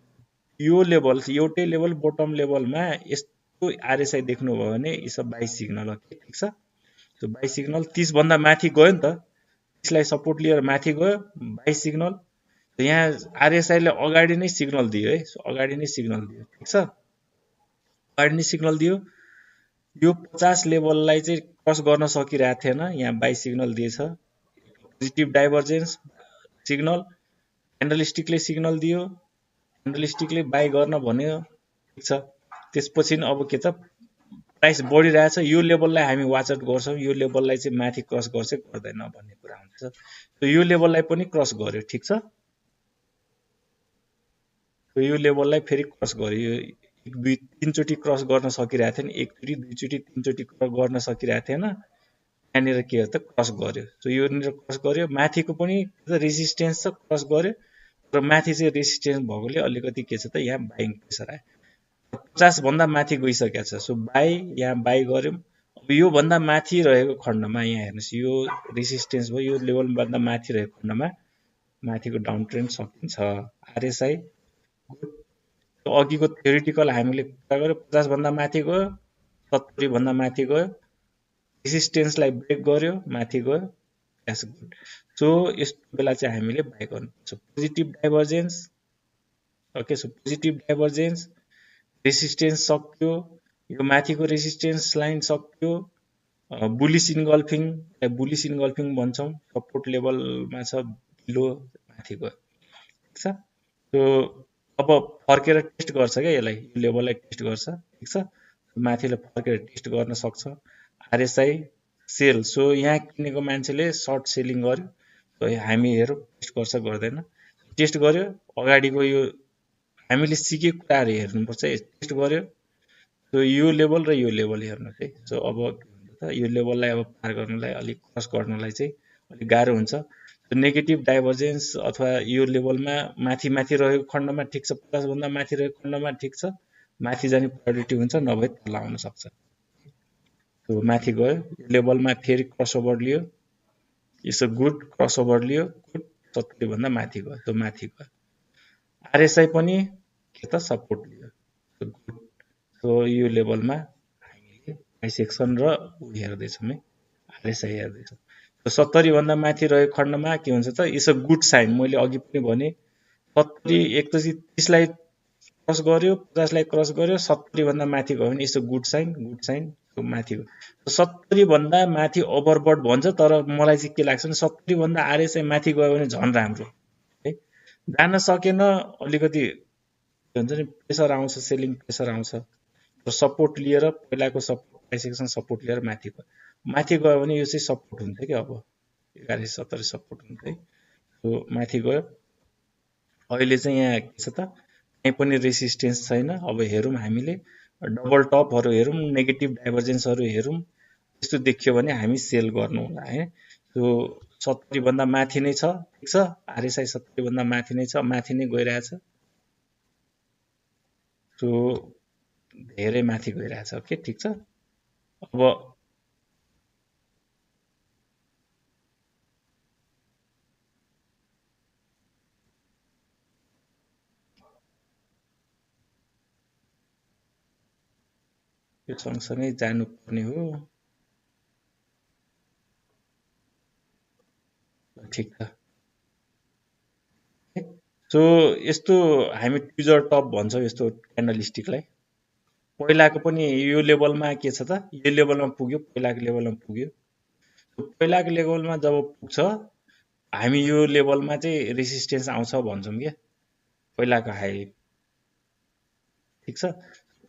यो लेभल, एउटै लेभल बटम लेभलमा यस्तो आरएसआई देख्नुभयो भने यो सब बाई सिग्नल हो, ठिक छ। सो बाई सिग्नल 30 भन्दा माथि गयो नि त, 30 लाई सपोर्ट लिएर माथि गयो, बाई सिग्नल। यहाँ आरएसआईले अगाडि नै सिग्नल दियो है, सो अगाडि नै सिग्नल दियो, ठिक छ, अगाडि नै सिग्नल दियो। यो 50 लेभललाई चाहिँ क्रस गर्न सकिरहेको थिएन, यहाँ बाई सिग्नल दिएछ, पोजिटिभ डाइभर्जेन्स सिग्नल, क्यान्डलस्टिकले सिग्नल दियो, क्यान्डलस्टिकले बाई गर्न भन्यो, ठिक छ। त्यसपछि अब के छ, प्राइस बढिरहेछ। यो लेभललाई हामी वाच आउट गर्छौँ, यो लेभललाई चाहिँ माथि क्रस गर्छ गर्दैन भन्ने कुरा हुन्छ। सो यो लेभललाई पनि क्रस गर्यो, ठिक छ। यो लेभललाई फेरि क्रस गर्यो, 1-2-3 चोटि क्रस गर्न सकिरहेको थिएन, एकचोटि दुईचोटि तीनचोटि क्रस गर्न सकिरहेको थिएन, यहाँनिर के हो त क्रस गर्यो। सो योनिर क्रस गर्यो, माथिको पनि रेसिस्टेन्स छ, क्रस गर्यो, र माथि चाहिँ रेसिस्टेन्स भएकोले अलिकति के छ त यहाँ बाइङ प्रेसर आयो, 50 भन्दा माथि गइसकेको छ। सो बाई, यहाँ बाई गर्यौँ। अब यो भन्दा माथि रहेको खण्डमा यहाँ हेर्नुहोस्, यो रेसिस्टेन्स भयो, यो लेभलभन्दा माथि रहेको खण्डमा माथिको डाउन ट्रेन्ड सकिन्छ। आरएसआई अघिको थ्योरिटिकल हामीले कुरा गर्यो, 50 भन्दा माथि गयो, 70 भन्दा माथि गयो, रेसिस्टेन्सलाई ब्रेक गर्यो, माथि गयो, द्याट्स गुड। सो यस्तो बेला चाहिँ हामीले बाई गर्नुपर्छ। Positive divergence, okay. So positive divergence, resistance सक्यो, यो माथिको रेसिस्टेन्स लाइन सक्यो, बुलिस इन्गल्फिङ भन्छौँ, सपोर्ट लेभलमा छ, बिलो माथि गयो, ठिक छ। सो अब फर्केर टेस्ट गर्छ क्या यसलाई, यो लेभललाई टेस्ट गर्छ, ठिक छ। माथिले फर्केर टेस्ट गर्न सक्छ। आरएसआई सेल, सो यहाँ किनेको मान्छेले सर्ट सेलिङ गर्यो, सो हामी हेरौँ टेस्ट गर्छ गर्दैन। टेस्ट गर्यो अगाडिको यो हामीले सिकेको कुराहरू हेर्नुपर्छ टेस्ट गर्यो सो यो लेभल र यो लेभल हेर्नुहोस् है सो अब यो लेभललाई अब पार गर्नलाई अलिक क्रस गर्नलाई चाहिँ अलिक गाह्रो हुन्छ नेगेटिभ डाइभर्जेन्स अथवा यो लेभलमा माथि माथि रहेको खण्डमा ठिक छ 50 भन्दा माथि रहेको खण्डमा ठिक छ माथि जाने प्रायोरिटी हुन्छ नभए तल आउन सक्छ सो माथि गयो यो लेभलमा फेरि क्रसओभर लियो यसो गुड क्रसओभर लियो गुड 70 भन्दा माथि गयो त्यो माथि गयो आरएसआई पनि के त सपोर्ट लियो गुड सो यो लेभलमा हामीले बाइसेक्सन र हेर्दैछौँ है आरएसआई हेर्दैछौँ 70 भन्दा माथि रहेको खण्डमा के हुन्छ त इट्स अ गुड साइन मैले अघि पनि भने 70 एकपछि 30 लाई क्रस गर्यो 50 लाई क्रस गर्यो 70 भन्दा माथि गयो भने इट्स अ गुड साइन माथि गयो 70 भन्दा माथि ओभरबट भन्छ तर मलाई चाहिँ के लाग्छ भने 70 भन्दा आरएसआई माथि गयो भने झन् राम्रो है जान सकेन अलिकति के भन्छ नि प्रेसर आउँछ सेलिङ प्रेसर आउँछ र सपोर्ट लिएर पहिलाको सपोर्ट बाइसेक्सन सपोर्ट लिएर माथि गयो भने यो चाहिँ सपोर्ट हुन्छ कि अब 1170 सपोर्ट हुन्छ है सो माथि गयो अहिले चाहिँ यहाँ के छ त कहीँ पनि रेसिस्टेन्स छैन अब हेरौँ हामीले डबल टपहरू हेरौँ नेगेटिभ डाइभर्जेन्सहरू हेरौँ त्यस्तो देखियो भने हामी सेल गर्नु होला है सो 70 भन्दा माथि नै छ ठीक छ आरएसआई 70 भन्दा माथि नै छ माथि नै गइरहेछ सो धेरै माथि गइरहेछ ओके ठीक छ अब यो सँगसँगै जानुपर्ने हो ठीक छ सो यस्तो हामी ट्विजर टप भन्छौँ यस्तो क्यान्डल स्टिकलाई पहिलाको पनि यो लेभलमा के छ त यो लेभलमा पुग्यो पहिलाको लेभलमा पुग्यो पहिलाको लेभलमा जब पुग्छ हामी यो लेभलमा चाहिँ रेसिस्टेन्स आउँछ भन्छौँ के पहिलाको हाई ठीक छ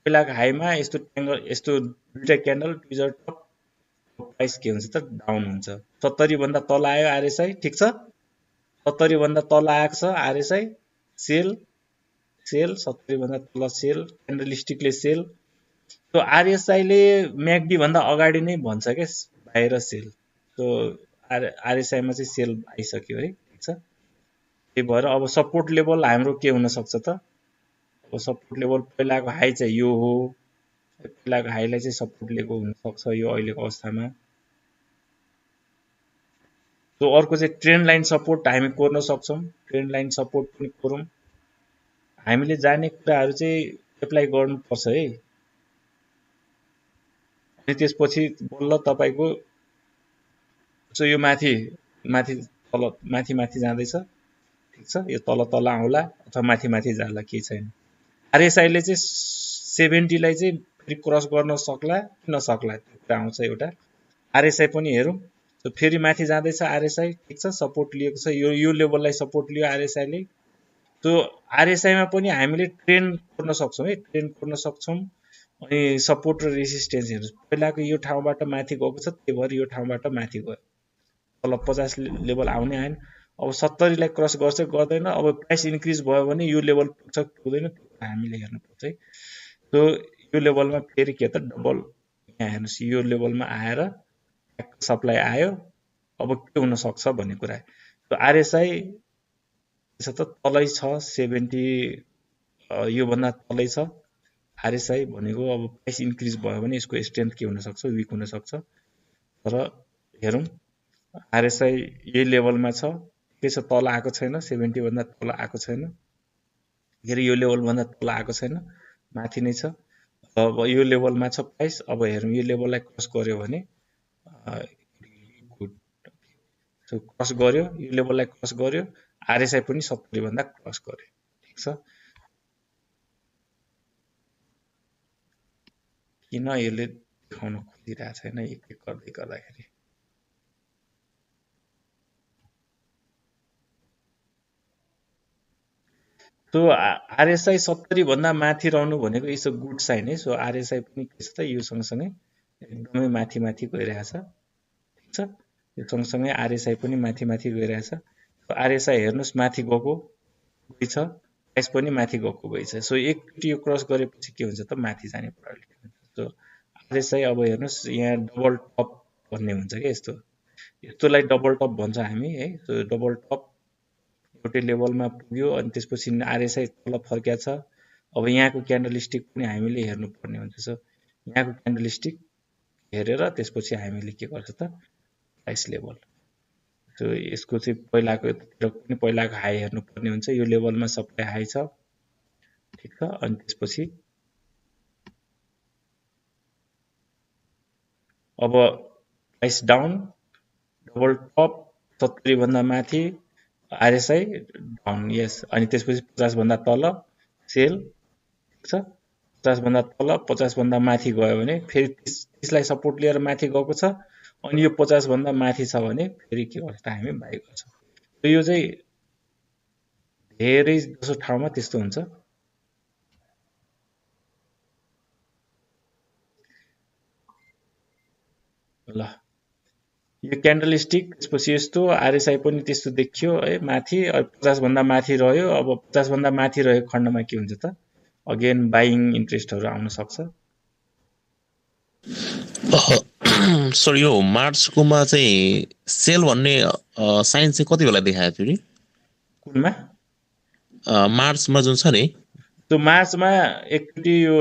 पहिलाको हाईमा यस्तो दुईटा क्यान्डल ट्विजर टप प्राइस के हुन्छ त डाउन हुन्छ 70 भन्दा तल आयो आरएसआई ठीक छ 70 भन्दा तल आएको छ आरएसआई सेल 70 भन्दा तल सेल क्यान्डल स्टिकले सेल सो आरएसआई ले म्याकडी भन्दा अगाडि नै भन्छ के बाहिर सेल सो आरएसआई मा चाहिँ सेल आइसक्यो है ठीक छ त्यही भएर अब सपोर्ट लेभल हाम्रो के हुन सक्छ त अब सपोर्ट लेभल पहिलाको हाई चाहिँ यो हो पहिलाको हाईलाई चाहिँ सपोर्ट लिएको हुन सक्छ यो अहिलेको अवस्थामा सो अर्को चाहिँ ट्रेन्ड लाइन सपोर्ट हामी कोर्न सक्छौं ट्रेन्ड लाइन सपोर्ट पनि कोरौं हामीले जाने कुराहरू चाहिँ एप्लाई गर्नुपर्छ है अनि त्यसपछि बल्ल तपाईको सो यो माथि जाँदैछ ठीक छ यो तल आउला अथवा माथि जाला के छैन आरएसआई ले चाहिँ 70 लाई चाहिँ फेरि क्रस गर्न सक्ला कि नसक्ला त्यो कुरा आउँछ एउटा आरएसआई पनि हेरौं सो फेरि माथि जाँदैछ आरएसआई ठीक छ सपोर्ट लिएको छ यो लेभललाई सपोर्ट लियो आरएसआई ले सो आरएसआई मा पनि हामीले ट्रेन्ड गर्न सक्छौं है ट्रेन्ड गर्न सक्छौं अनि सपोर्ट र रेसिस्टेन्स हेर्नुस् पहिलाको यो ठाउँबाट माथि गएको छ त्यही भएर यो ठाउँबाट माथि गयो तल 50 लेभल आउने आएन अब 70 लाई क्रस गर्छ गर्दैन अब प्राइस इन्क्रिज भयो भने यो लेभल पुग्छ पुग्दैन हामीले हेर्नुपर्छ है सो यो लेभलमा फेरि के त डबल यहाँ हेर्नुस् यो लेभलमा आएर सप्लाई आयो अब के हुन सक्छ भन्ने कुरा सो आरएसआई छ त तलै छ 70 यो भन्दा तलै छ आरएसआई भनेको अब प्राइस इन्क्रिज भयो भने यसको स्ट्रेन्थ के हुन सक्छ वीक हुन सक्छ तर हेरौं आरएसआई यही लेभलमा छ के छ तल आएको छैन 70 भन्दा तल आएको छैन फेरि यो लेभल भन्दा तल आएको छैन माथि नै छ अब यो लेभलमा छ प्राइस अब हेरौं यो लेभललाई क्रस गर्यो भने गुड सो क्रस गर्यो यो लेभललाई क्रस गर्यो आरएसआई पनि 70 भन्दा क्रस गर्यो ठीक छ किन यसले देखाउन खोजिरहेको छैन एक गर्दाखेरि सो आरएसआई 70 भन्दा माथि रहनु भनेको इज अ गुड साइन है सो आरएसआई पनि के छ त यो सँगसँगै एकदमै माथि गइरहेछ ठीक छ यो सँगसँगै आरएसआई पनि माथि गइरहेछ सो आरएसआई हेर्नुस् माथि गएको गइछ, प्राइस पनि माथि गएको गइछ। सो एकचोटि यो क्रस गरेपछि के हुन्छ त माथि जाने प्रोबेबिलिटी हुन्छ। सो आरएसआई अब हेर्नुहोस् यहाँ डबल टप भन्ने हुन्छ क्या यस्तोलाई डबल टप भन्छ हामी है। सो डबल टप एउटै लेभलमा पुग्यो अनि त्यसपछि आरएसआई तल फर्किया छ। अब यहाँको क्यान्डल स्टिक पनि हामीले हेर्नुपर्ने हुन्छ। सो यहाँको क्यान्डल स्टिक हेरेर त्यसपछि हामीले के गर्छ त प्राइस लेभल। सो यसको चाहिँ पहिलाको हाई हेर्नुपर्ने हुन्छ। यो लेभलमा सबै हाई छ, ठिक छ। अनि त्यसपछि अब प्राइस डाउन, डबल टप 70 भन्दा माथि, आरएसआई डाउन, यस। अनि त्यसपछि 50 भन्दा तल सेल, ठिक छ। 50 भन्दा तल 50 भन्दा माथि गयो भने फेरि 30लाई सपोर्ट लिएर माथि गएको छ। अनि यो 50 भन्दा माथि छ भने फेरि के गर्छ त हामी बाइ गर्छौँ। तो यो चाहिँ धेरै जसो ठाउँमा त्यस्तो हुन्छ। ल यो क्यान्डल स्टिक त्यसपछि यस्तो, आरएसआई पनि त्यस्तो देखियो है माथि। 50 भन्दा माथि रह्यो। अब 50 भन्दा माथि रहेको खण्डमा के हुन्छ त अगेन बाइङ इन्ट्रेस्टहरू आउन सक्छ। सर यो मार्चकोमा चाहिँ सेल भन्ने साइन चाहिँ कति बेला देखायो थियो नि? कुनमा? मार्चमा जुन छ नि, त्यो मार्चमा एकचोटि यो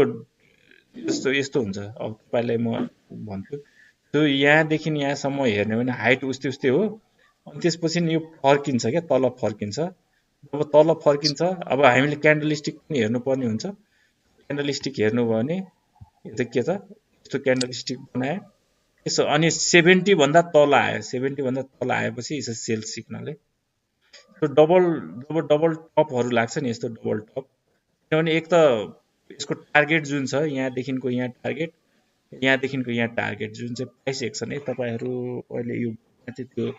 यस्तो हुन्छ। अब तपाईँलाई म भन्छु, त्यो यहाँदेखि यहाँसम्म हेर्ने भने हाइट उस्तै उस्तै हो। अनि त्यसपछि यो फर्किन्छ क्या, तल फर्किन्छ। अब तल फर्किन्छ, अब हामीले क्यान्डल स्टिक पनि हेर्नुपर्ने हुन्छ। क्यान्डल स्टिक हेर्नुभयो भने यो चाहिँ के त यस्तो क्यान्डल स्टिक बनायो यसो, अनि 70 भन्दा तल आयो। 70 भन्दा तल आएपछि यसो सेल सिग्नल है। त्यो डबल टपहरू लाग्छ नि, यस्तो डबल टप। किनभने एक त यसको टार्गेट जुन छ यहाँदेखिको यहाँ टार्गेट, यहाँदेखिको यहाँ टार्गेट जुन चाहिँ प्राइस एक्सन है, तपाईँहरू अहिले यो त्यो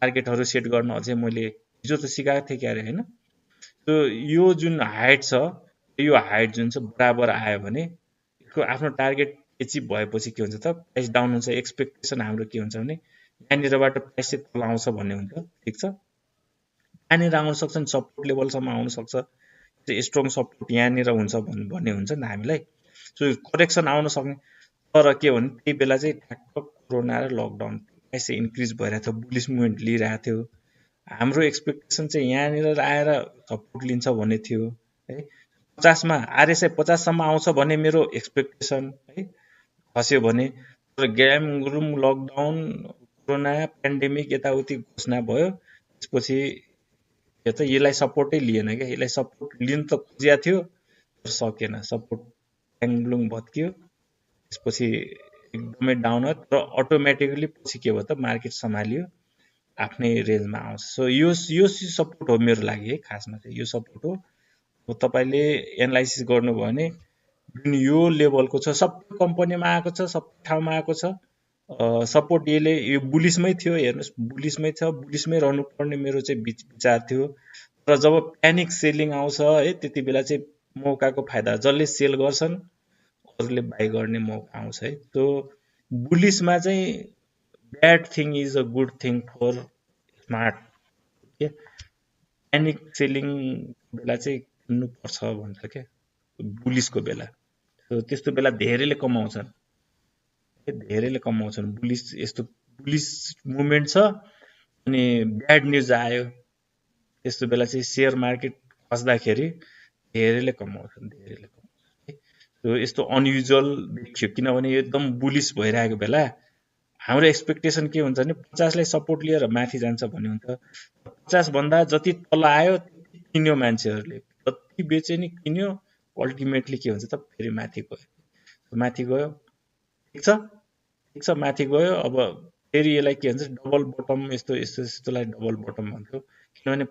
टार्गेटहरू सेट गर्न अझै मैले हिजो त सिकाएको थिएँ क्यारे होइन। त्यो यो जुन हाइट छ, यो हाइट जुन चाहिँ बराबर आयो भने यसको आफ्नो टार्गेट एचिभ भएपछि के हुन्छ त प्राइस डाउन हुन्छ। एक्सपेक्टेसन हाम्रो के हुन्छ भने यहाँनिरबाट प्राइस चाहिँ तल आउँछ भन्ने हुन्छ, ठिक छ। यहाँनिर आउन सक्छ नि, सपोर्ट लेभलसम्म आउन सक्छ, स्ट्रङ सपोर्ट यहाँनिर हुन्छ भन्ने हुन्छ नि हामीलाई। सो करेक्सन आउन सक्ने, तर के भने त्यही बेला चाहिँ ठ्याक्क कोरोना र लकडाउन प्राइस चाहिँ इन्क्रिज भइरहेको थियो, बुलिस मुभमेन्ट लिइरहेको थियो। हाम्रो एक्सपेक्टेसन चाहिँ यहाँनिर आएर सपोर्ट लिन्छ भन्ने थियो है। 50मा आरएसआई 50सम्म आउँछ भन्ने मेरो एक्सपेक्टेसन है, खस्यो भने। तर ग्यामग्रुम लकडाउन, कोरोना, पेन्डेमिक यताउति घोषणा भयो, त्यसपछि यो त यसलाई सपोर्टै लिएन क्या। यसलाई सपोर्ट लिनु त खोजिया थियो तर सकेन, सपोर्ट ट्याङ्लुङ भत्कियो। त्यसपछि एकदमै डाउन भयो, तर अटोमेटिकली पछि के भयो त मार्केट सम्हालियो, आफ्नै रेन्जमा आउँछ। सो यो सपोर्ट हो मेरो लागि है, खासमा चाहिँ यो सपोर्ट हो। अब तपाईँले एनालाइसिस गर्नुभयो भने जुन यो लेभलको छ, सबै कम्पनीमा आएको छ, सबै ठाउँमा आएको छ। सपोर्ट यो बुलिसमै थियो, हेर्नुहोस् बुलिसमै छ, बुलिसमै रहनुपर्ने मेरो चाहिँ विचार थियो। तर जब प्यानिक सेलिङ आउँछ है, त्यति बेला चाहिँ मौकाको फाइदा जसले सेल गर्छन् अरूले बाई गर्ने मौका आउँछ है। त्यो बुलिसमा चाहिँ bad thing is a good thing for smart के, प्यानिक सेलिङ बेला चाहिँ किन्नुपर्छ भन्छ क्या बुलिसको बेला। त्यस्तो बेला धेरैले कमाउँछन्, धेरैले कमाउँछन्। बुलिस यस्तो बुलिस मुभमेन्ट छ अनि ब्याड न्युज आयो, त्यस्तो बेला चाहिँ सेयर मार्केट खस्दाखेरि धेरैले कमाउँछन्, धेरैले कमाउँछन् है। यस्तो अनयुजुअल देखियो, किनभने यो एकदम बुलिस भइरहेको बेला हाम्रो एक्सपेक्टेसन के हुन्छ भने 50लाई सपोर्ट लिएर माथि जान्छ भन्ने हुन्छ। 50 भन्दा जति तल आयो त्यति किन्यो मान्छेहरूले, जति बेचे नि किन्यो। अल्टिमेटली के हुन्छ त फेरि माथि गयो, माथि गयो, ठिक छ, माथि गयो। अब फेरि यसलाई के भन्छ डबल बटम, यस्तोलाई डबल बटम भन्छौँ। किनभने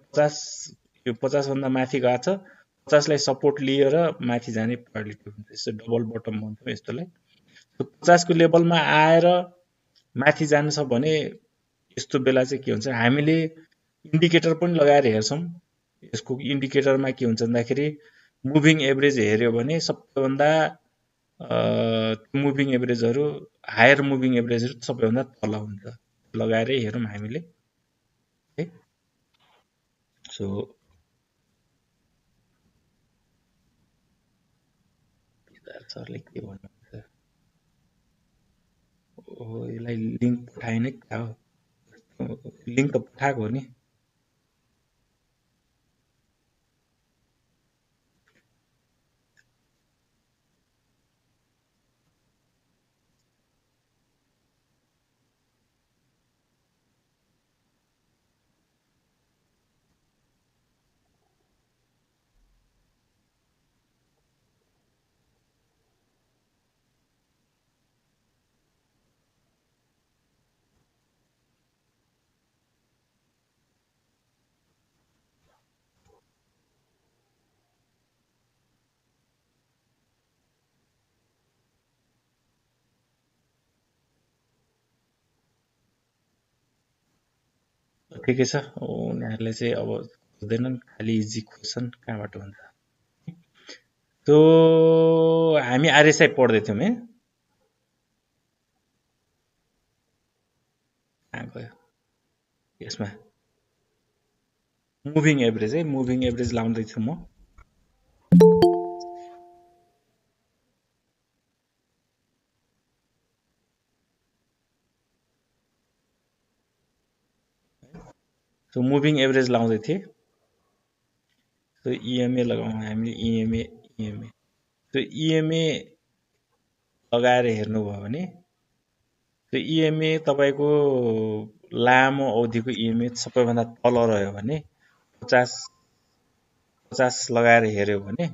50 भन्दा माथि गएको छ, 50लाई सपोर्ट लिएर माथि जाने प्रोबेबिलिटी हुन्छ, यस्तो डबल बटम भन्छौँ यस्तोलाई। 50 को लेभलमा आएर माथि जानु छ भने यस्तो बेला चाहिँ के हुन्छ, हामीले इन्डिकेटर पनि लगाएर हेर्छौँ। यसको इन्डिकेटरमा के हुन्छ भन्दाखेरि मुभिङ एभरेज हेऱ्यो भने सबैभन्दा मुभिङ एभरेजहरू, हायर मुभिङ एभरेजहरू सबैभन्दा तल हुन्छ, लगाएरै हेरौँ हामीले है। सो सरले के भन्नुहुन्छ? ओहो, यसलाई लिङ्क पठाएन क्या हो? लिङ्क त पठाएको हो नि। ठिकै छ, उनीहरूले चाहिँ अब खोज्दैनन्, खालि इजी खोज्छन्, कहाँबाट हुन्छ। त्यो हामी आरएसआई पढ्दै थियौँ है, कहाँ गयो यसमा मुभिङ एभरेज है, मुभिङ एभरेज लाउँदैछु म। सो मुभिङ एभरेज लाउँदै थिएँ। सो इएमए लगाउँ हामीले, इएमए त्यो इएमए लगाएर हेर्नुभयो भने त्यो इएमए तपाईँको लामो अवधिको इएमए सबैभन्दा तल रह्यो भने 50 लगाएर हेऱ्यो भने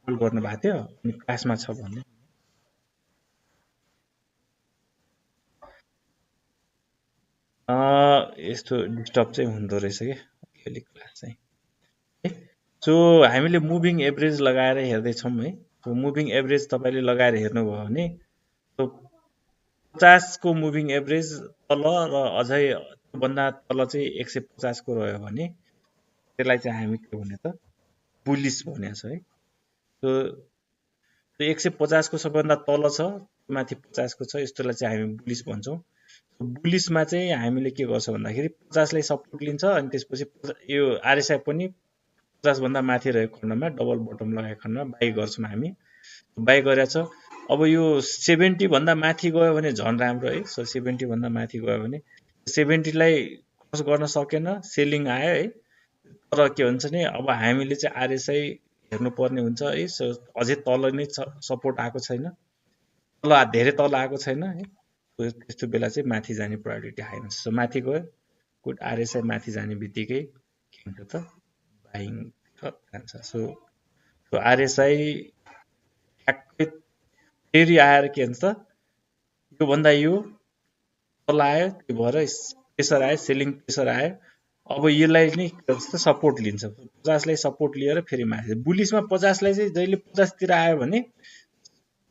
कल गर्नुभएको थियो अनि क्लासमा छ भन्ने। यस्तो डिस्टर्ब चाहिँ हुँदो रहेछ कि अलिअलि क्लास चाहिँ। सो हामीले मुभिङ एभरेज लगाएर हेर्दैछौँ है। सो मुभिङ एभरेज तपाईँले लगाएर हेर्नुभयो भने 50 को मुभिङ एभरेज तल र अझै त्योभन्दा तल चाहिँ 150 को रह्यो भने त्यसलाई चाहिँ हामी के भने त बुलिस भनेको छ है। त्यो 150 को सबभन्दा तल छ, माथि 50 को छ, यस्तोलाई चाहिँ हामी बुलिस भन्छौँ। बुलिसमा चाहिँ हामीले के गर्छ भन्दाखेरि 50 लाई सपोर्ट लिन्छ अनि त्यसपछि यो आरएसआई पनि 50 भन्दा माथि रहेको खण्डमा डबल बटम लगाएको खण्डमा बाई गर्छौँ हामी। बाई गरेको छ। अब यो 70 भन्दा माथि गयो भने झन् राम्रो है। सो 70 भन्दा माथि गयो भने 70 लाई क्रस गर्न सकेन, सेलिङ आयो है। तर के भन्छ नि, अब हामीले चाहिँ आरएसआई हेर्नुपर्ने हुन्छ है। सो अझै तल नै सपोर्ट आएको छैन, तल धेरै तल आएको छैन है। त्यस्तो बेला चाहिँ माथि जाने प्रोबेबिलिटी हाई हुन्छ। सो माथि गयो, गुड, आरएसआई माथि जाने बित्तिकै के हुन्छ त बाइङ जान्छ। सो आरएसआई ठ्याक्कै फेरि आएर के हुन्छ त योभन्दा यो तल आयो, त्यो भएर प्रेसर आयो, सेलिङ प्रेसर आयो। अब यसलाई नै के भन्छ त सपोर्ट लिन्छ। 50 लाई सपोर्ट लिएर फेरि माथि। बुलिसमा 50 लाई चाहिँ जहिले 50 तिर आयो भने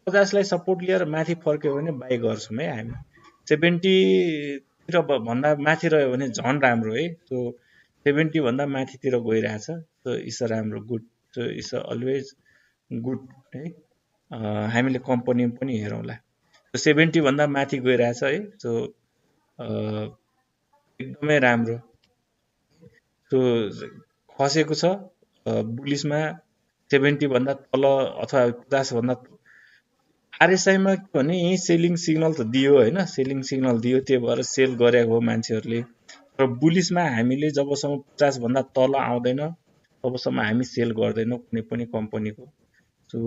50 लाई सपोर्ट लिएर माथि फर्क्यो भने बाई गर्छौँ है हामी। 70 तिर भन्दा माथि रह्यो भने झन् राम्रो है। सो 70 भन्दा माथितिर गइरहेछ, सो इट्स राम्रो, good. So it's always good है। हामीले कम्पनी पनि हेरौँला। 70 भन्दा माथि गइरहेछ है। सो एकदमै राम्रो। सो खसेको छ बुलिसमा 70 भन्दा तल अथवा 50 भन्दा। आरएसआईमा के भने यही सेलिङ सिग्नल त दियो होइन, सेलिङ सिग्नल दियो, त्यही भएर सेल गरेको हो मान्छेहरूले। तर बुलिसमा हामीले जबसम्म 50 भन्दा तल आउँदैन तबसम्म हामी सेल गर्दैनौँ कुनै पनि कम्पनीको। सो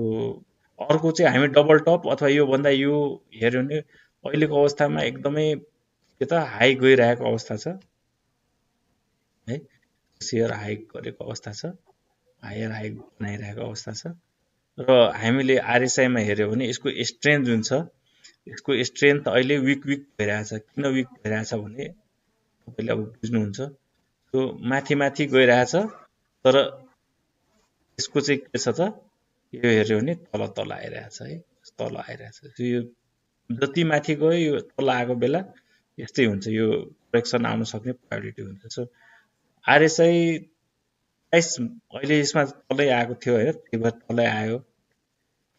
अर्को चाहिँ हामी डबल टप अथवा योभन्दा यो हेऱ्यो भने अहिलेको अवस्थामा एकदमै के त हाई गइरहेको अवस्था छ है। सेयर हाइक गरेको अवस्था छ, हायर हाइक बनाइरहेको अवस्था छ। र हामीले आरएसआईमा हेऱ्यो भने यसको स्ट्रेन्थ जुन छ, यसको स्ट्रेन्थ अहिले विक भइरहेछ। किन विक भइरहेछ भने तपाईँले अब बुझ्नुहुन्छ। सो माथि गइरहेछ, तर यसको चाहिँ के छ त यो हेऱ्यो भने तल तल आइरहेछ है, तल आइरहेछ। यो जति माथि गयो यो तल आएको बेला यस्तै हुन्छ, यो करेक्सन आउन सक्ने प्रोबेबिलिटी हुन्छ। सो आरएसआई प्राइस अहिले यसमा तलै आएको थियो होइन, त्यही भएर तलै आयो,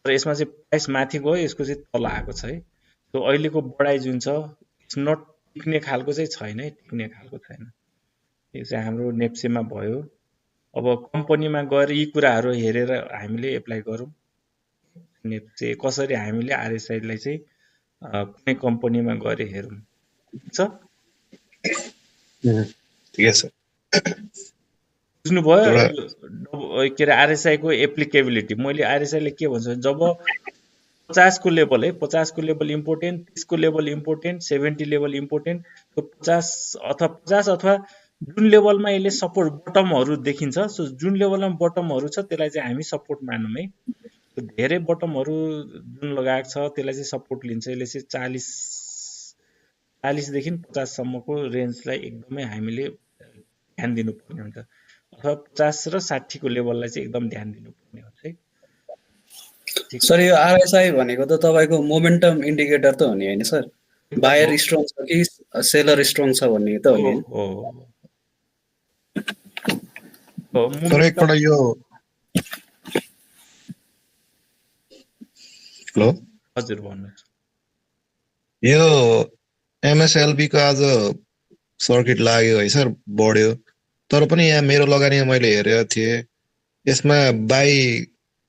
तर यसमा चाहिँ प्राइस माथि गयो, यसको चाहिँ तल आएको छ है। सो अहिलेको बढाइ जुन छ इट्स नट टिक्ने खालको चाहिँ छैन है, टिक्ने खालको छैन। यो चाहिँ हाम्रो नेप्सेमा भयो। अब कम्पनीमा गएर यी कुराहरू हेरेर हामीले एप्लाई गरौँ। नेप्से कसरी हामीले आरएसआईलाई चाहिँ कुनै कम्पनीमा गएर हेरौँ, ठिक छ? ठिकै छ। बुझ्नुभयो? के अरे आरएसआई को एप्लिकेबिलिटी, मैले आरएसआईले के भन्छु भने जब 50 को लेभल है, 50 को लेभल इम्पोर्टेन्ट, 30 को लेभल इम्पोर्टेन्ट, 70 लेभल इम्पोर्टेन्ट, 50 अथवा जुन लेभलमा यसले सपोर्ट बटमहरू देखिन्छ, सो जुन लेभलमा बटमहरू छ त्यसलाई चाहिँ हामी सपोर्ट मानौँ है। धेरै बटमहरू जुन लगाएको छ त्यसलाई चाहिँ सपोर्ट लिन्छ, यसले चाहिँ 40 देखि 50 सम्मको रेन्जलाई एकदमै हामीले ध्यान दिनुपर्ने हुन्छ, अथवा 50 र 60 को लेभललाई चाहिँ एकदम ध्यान दिनुपर्ने हुन्छ है। सर यो आरएसआई भनेको त तपाईको मोमेन्टम इन्डिकेटर त हो नि हैन सर? बायर स्ट्रङ छ कि सेलर स्ट्रङ छ भन्ने त हो नि? तर एकपल्ट यो हेलो हजुर भन्नुहोस्। यो एमएसएलबी को आज सर्किट लाग्यो है सर, बढ्यो, तर पनि यहाँ मेरो लगानी मैले हेरेको थिएँ यसमा बाई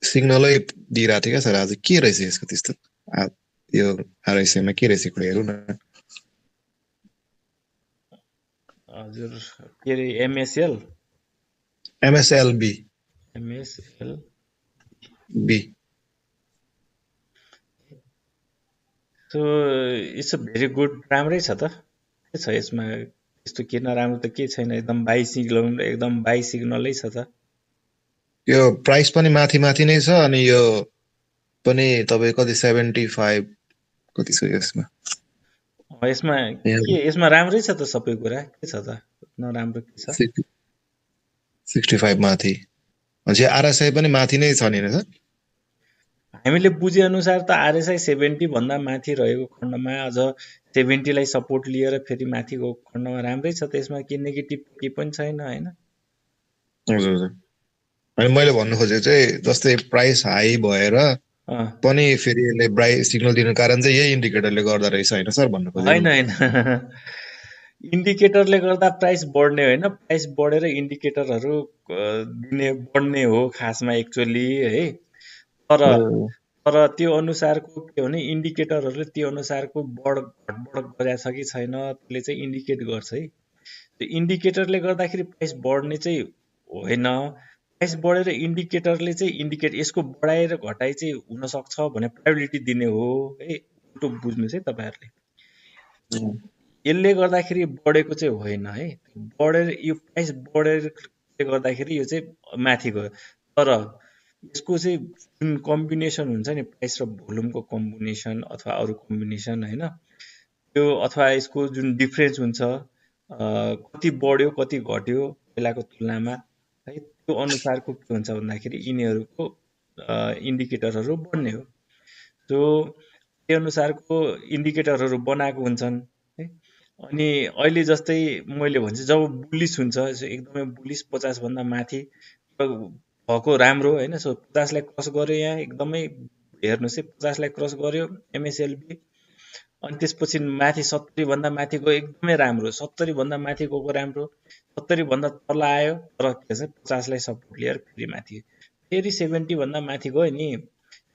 सिग्नलै दिइरहेको थियो क्या सर। आज के रहेछ यसको त्यस्तो? यो आरएसआईमा के रहेछ हेरौँ न। हजुर के अरे MSL MSLB so it's a very good, राम्रै छ त। के छ यसमा यस्तो के नराम्रो त केही छैन, एकदम बाई सिग्नलै छ त। यो प्राइस पनि माथि माथि नै छ, अनि यो पनि तपाईँ कति 75 कति छ यसमा? यसमा राम्रै छ त सबै कुरा, के छ त नराम्रो के छ? 65 माथि, अझै आरएसआई पनि माथि नै छ नि सर? हामीले बुझे अनुसार त आरएसआई 70 भन्दा माथि रहेको खण्डमा अझ 70 लाई सपोर्ट लिएर फेरि माथिको खण्डमा राम्रै छ त, यसमा के नेगेटिभ के पनि छैन हैन? हजुर हजुर, अनि मैले भन्नु खोजेको चाहिँ जस्तै प्राइस हाई भएर पनि फेरि यसले ब्राइट सिग्नल दिनु कारण चाहिँ यही इन्डिकेटरले गर्दा रहेछ हैन सर भन्नु खोजेको? हैन इन्डिकेटरले गर्दा प्राइस बढ्ने होइन, प्राइस बढेर इन्डिकेटरहरू दिने बढ्ने हो खासमा एक्चुअली है। तर त्यो अनुसारको के भने इन्डिकेटरहरूले त्यो अनुसारको घटबढ गरेको छ कि छैन त्यसले चाहिँ इन्डिकेट गर्छ है। त्यो इन्डिकेटरले गर्दाखेरि प्राइस बढ्ने चाहिँ होइन, प्राइस बढेर इन्डिकेटरले चाहिँ इन्डिकेट यसको बढाएर घटाइ चाहिँ हुन सक्छ भने प्रोबेबिलिटी दिने हो है। उल्टो बुझ्नुस् है तपाईहरुले। यसले गर्दाखेरि बढेको चाहिँ होइन है, बढेर यो प्राइस बढेरले गर्दाखेरि यो चाहिँ माथि गयो। तर यसको चाहिँ जुन कम्बिनेसन हुन्छ नि प्राइस र भोल्युमको कम्बिनेसन अथवा अरू कम्बिनेसन हैन, त्यो अथवा यसको जुन डिफरेन्स हुन्छ कति बढ्यो कति घट्यो बेलाको तुलनामा है, त्यो अनुसारको के हुन्छ भन्दाखेरि यिनीहरूको इन्डिकेटरहरू बढ्ने हो। सो त्यो अनुसारको इन्डिकेटरहरू बनाएको हुन्छन् है। अनि अहिले जस्तै मैले भन्छु जब बुलिस हुन्छ एकदमै बुलिस 50 भन्दा माथि भएको राम्रो हैन। सो 50 लाई क्रस गर्यो, यहाँ एकदमै हेर्नुस् है 50 लाई क्रस गर्यो एमएसएलबी, अनि त्यसपछि माथि 70 भन्दा माथि गयो एकदमै राम्रो, 70 भन्दा माथि गएको राम्रो, 70 भन्दा तल आयो तर के छ 50 लाई सपोर्ट लिएर फेरि माथि फेरि 70 भन्दा माथि गयो नि,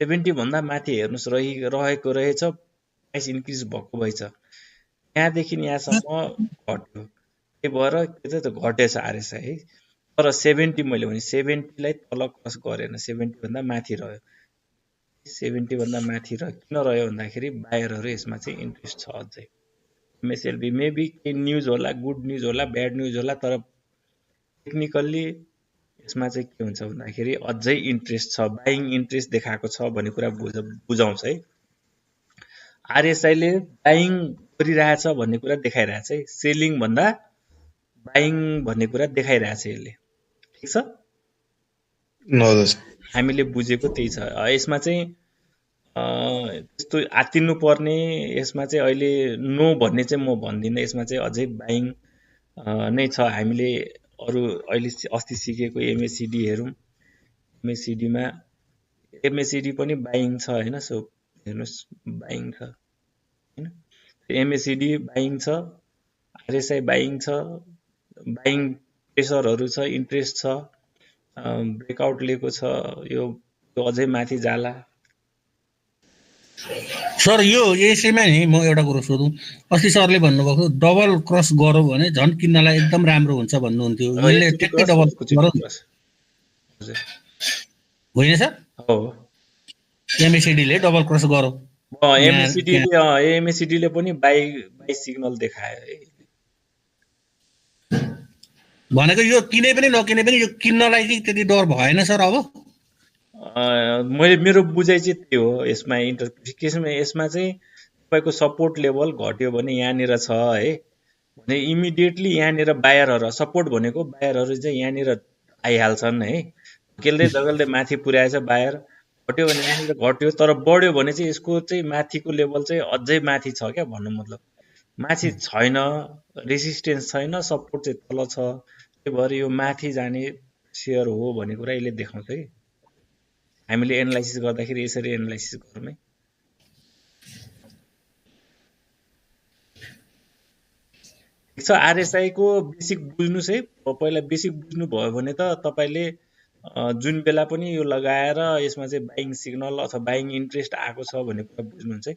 70 भन्दा माथि हेर्नुस् रहेको रहेछ, प्राइस इन्क्रिज भएको भएछ, यहाँदेखि यहाँसम्म घट्यो, त्यही भएर के चाहिँ घटेछ आरएसआई है। तर 70 मैले भने 70 लाई तल क्रस गरेन, 70 भन्दा माथि रह्यो। 70 भन्दा माथि र किन रह्यो भन्दाखेरि बायरहरू यसमा चाहिँ इन्ट्रेस्ट छ अझै। एमएसएलबी मेबी के न्युज होला, गुड न्युज होला, ब्याड न्युज होला, तर टेक्निकल्ली यसमा चाहिँ के हुन्छ भन्दाखेरि अझै इन्ट्रेस्ट छ, बाइङ इन्ट्रेस्ट देखाएको छ भन्ने कुरा बुझाउँछ है। आरएसआईले बाइङ गरिरहेछ भन्ने कुरा देखाइरहेछ है, सेलिङ भन्दा बाइङ भन्ने कुरा देखाइरहेछ यसले, ठीक छ? हजुर हामीले बुझेको त्यही छ। यसमा चाहिँ त्यस्तो आत्तिनु पर्ने, यसमा चाहिँ अहिले नो भन्ने चाहिँ म भन्दिनँ। यसमा चाहिँ अझै बाइङ नै छ। हामीले अरू अहिले अस्ति सिकेको एमएसिडी हेरौँ, एमएसिडीमा एमएसिडी पनि बाइङ छ होइन। सो हेर्नुहोस् बाइङ छ होइन, एमएसिडी बाइङ छ, आरएसआई बाइङ छ, बाइङ प्रेसरहरू छ, इन्ट्रेस्ट छ, ब्रेकआउट लिएको छ, यो अझै माथि जाला। सर यो यसैमा नि म एउटा कुरो सोधौँ, अस्ति सरले भन्नुभएको डबल क्रस गरौँ भने झन् किन्नलाई एकदम राम्रो हुन्छ भन्नुहुन्थ्यो। यसले ठ्याक्कै डबल गरौँ होइन सर? हो, एमएसिडीले डबल क्रस गरौँ। एमएसिडीले पनि बाई सिग्नल देखायो है। भनेको यो किने पनि नकिने पनि यो किन्नलाई चाहिँ त्यति डर भएन सर? अब मेरो बुझाइ चाहिँ त्यो हो। यसमा इन्टरप्रिटेसनमा यसमा चाहिँ तपाईँको सपोर्ट लेभल घट्यो भने यहाँनिर छ है, भने इमिडिएटली यहाँनिर बायरहरू, सपोर्ट भनेको बायरहरू चाहिँ यहाँनिर आइहाल्छन् है। धकेल्दै माथि पुर्याएछ बायर, घट्यो भने यहाँनिर घट्यो, तर बढ्यो भने चाहिँ यसको चाहिँ माथिको लेभल चाहिँ अझै माथि छ क्या भन्नु मतलब। माथि छैन, रेसिस्टेन्स छैन, सपोर्ट चाहिँ तल छ, त्यही भएर यो माथि जाने सेयर हो भन्ने कुरा यसले देखाउँछ है। हामीले एनालाइसिस गर्दाखेरि यसरी एनालाइसिस गरौँ है। ठिक छ, आरएसआई को बेसिक बुझ्नुस् है। पहिला बेसिक बुझ्नु भयो भने त तपाईले जुन बेला पनि यो लगाएर यसमा चाहिँ बाइङ सिग्नल अथवा बाइङ इन्ट्रेस्ट आएको छ भन्ने कुरा बुझ्नुहुन्छ है।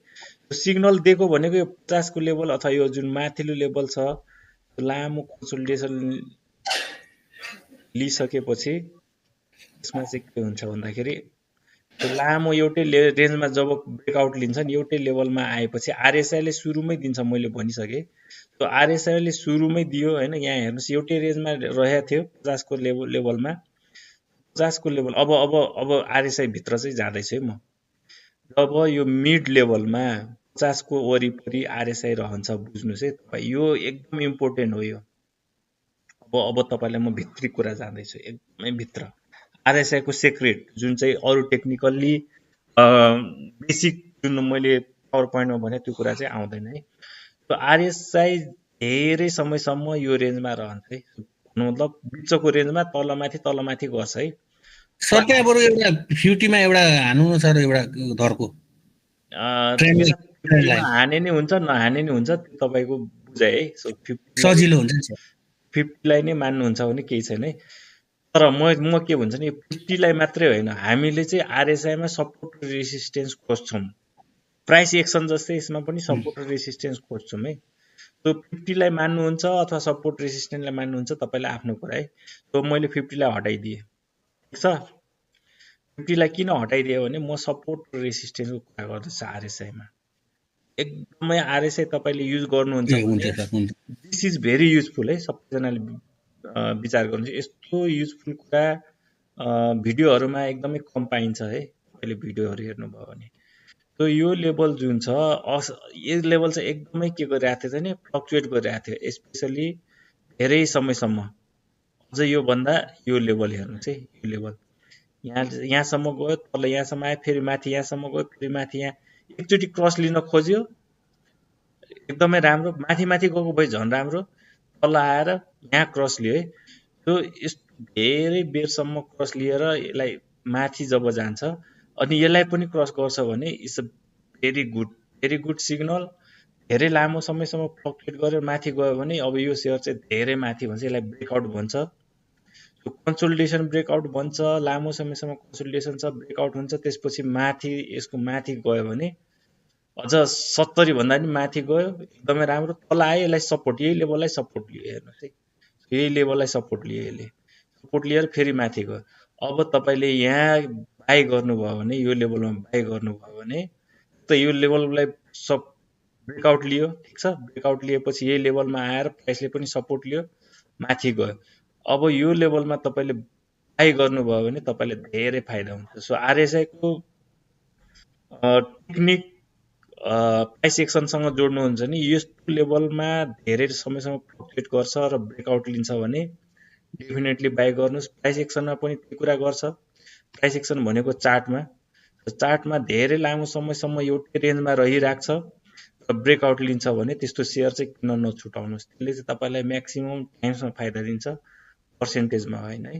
सिग्नल दिएको भनेको यो 50 को लेभल अथवा यो जुन माथिल्लो लेभल छ, लामो कन्सोलिडेसन लिइसकेपछि यसमा चाहिँ के हुन्छ भन्दाखेरि लामो एउटै रेन्जमा जब ब्रेकआउट लिन्छ नि, एउटै लेभलमा आएपछि आरएसआईले सुरुमै दिन्छ, मैले भनिसकेँ। त्यो आरएसआईले सुरुमै दियो होइन। यहाँ हेर्नुहोस् एउटै रेन्जमा रहेको थियो 50 को लेभलमा, 50 को लेभल। अब आरएसआई भित्र चाहिँ जाँदैछु है म। जब यो मिड लेभलमा 50 को वरिपरि आरएसआई रहन्छ, बुझ्नुहोस् है तपाईँ, यो एकदम इम्पोर्टेन्ट हो यो। अब तपाईँलाई म भित्री कुरा जाँदैछु, एकदमै भित्र। आरएसआई को सेक्रेट जुन चाहिँ अरू टेक्निकल्ली बेसिक जुन मैले पावर पोइन्टमा भने त्यो कुरा चाहिँ आउँदैन है। तो आरएसआई धेरै समयसम्म यो रेन्जमा रहन्छ है, मतलब बिचको रेन्जमा तलमाथि गर्छ है। सर त्यहाँ बरु एउटा 50 मा एउटा हान्नु न सर, एउटा धरको हाने नै हुन्छ नहाने नै हुन्छ, त्यो तपाईँको बुझाइ है। सो 50 सजिलो हुन्छ नि सर, 50 लाई नै मान्नुहुन्छ भने केही छैन है। तर म के भन्छ नि, 50 लाई मात्रै होइन, हामीले चाहिँ आरएसआई मा सपोर्ट रेसिस्टेन्स खोज्छौँ। प्राइस एक्सन जस्तै यसमा पनि सपोर्ट रेसिस्टेन्स खोज्छौँ है। त्यो 50 लाई मान्नुहुन्छ अथवा सपोर्ट रेसिस्टेन्सलाई मान्नुहुन्छ, तपाईलाई आफ्नो कुरा है। तो मैले 50 लाई हटाइदिएँ, ठिक छ। 50 लाई किन हटाइदिएँ भने म सपोर्ट रेसिस्टेन्सको कुरा गर्दैछु आरएसआई मा। एकदमै आरएसआई तपाईले युज गर्नुहुन्छ भने दिस इज भेरी युजफुल है। सबैजनाले विचार गर्नुहुन्छ, यस्तो युजफुल कुरा भिडियोहरुमा एकदमै कम पाइन्छ है। तपाईले भिडियोहरु हेर्नुभयो भने तो यो लेभल जुन छ, यो लेभल चाहिँ एकदमै के गरिरहेको थियो भने फ्लक्चुएट गरिरहेको थियो, स्पेशली धेरै समयसम्म। अझ यो भन्दा यो लेभल हेर्नु चाहिँ, यो लेभल यहाँसम्म गयो, तल यहाँसम्म आयो, फेरि माथि यहाँसम्म गयो, फेरि माथि यहाँ एकचोटि क्रस लिन खोज्यो, एकदमै राम्रो। माथि गएको भए झन् राम्रो, तल आएर यहाँ क्रस लियो है। त्यो यस्तो धेरै बेरसम्म क्रस लिएर यसलाई माथि जब जान्छ अनि यसलाई पनि क्रस गर्छ भने it's a very good signal. धेरै लामो समयसम्म फ्लक्चुएट गरेर माथि गयो भने अब यो सेयर चाहिँ धेरै माथि भन्छ, यसलाई ब्रेकआउट भन्छ। कन्सोलिडेसन ब्रेकआउट भन्छ, लामो समयसम्म कन्सोलिडेसन छ, ब्रेकआउट हुन्छ, त्यसपछि माथि यसको माथि गयो भने अझ 70 भन्दा पनि माथि गयो, एकदमै राम्रो। तल आयो, यसलाई सपोर्ट, यही लेभललाई सपोर्ट लियो, हेर्नुहोस् है, यही लेभललाई सपोर्ट लियो, यसले सपोर्ट लिएर फेरि माथि गयो। अब तपाईले यहाँ बाई गर्नुभयो भने, यो लेभलमा बाई गर्नुभयो भने त यो लेभललाई सब ब्रेकआउट लियो, ठिक छ। ब्रेकआउट लिएपछि यही लेभलमा आएर प्राइसले पनि सपोर्ट लियो, माथि गयो। अब यो लेभलमा तपाईले बाई गर्नुभयो भने तपाईलाई धेरै फाइदा हुन्छ। सो आरएसआई को टेक्निक प्राइस एक्सनसँग जोड्नुहुन्छ नि, यस्तो लेभलमा धेरै समयसम्म फ्लक्चुएट गर्छ र ब्रेकआउट लिन्छ भने डेफिनेटली बाई गर्नुस्। प्राइस एक्सनमा पनि त्यो कुरा गर्छ। प्राइस एक्सन भनेको चार्टमा धेरै लामो समयसम्म एउटै रेन्जमा रहिरहेको छ र ब्रेकआउट लिन्छ भने त्यस्तो सेयर चाहिँ किन नछुटाउनुहोस्। त्यसले चाहिँ तपाईँलाई म्याक्सिमम टाइम्समा फाइदा दिन्छ, पर्सेन्टेजमा होइन है।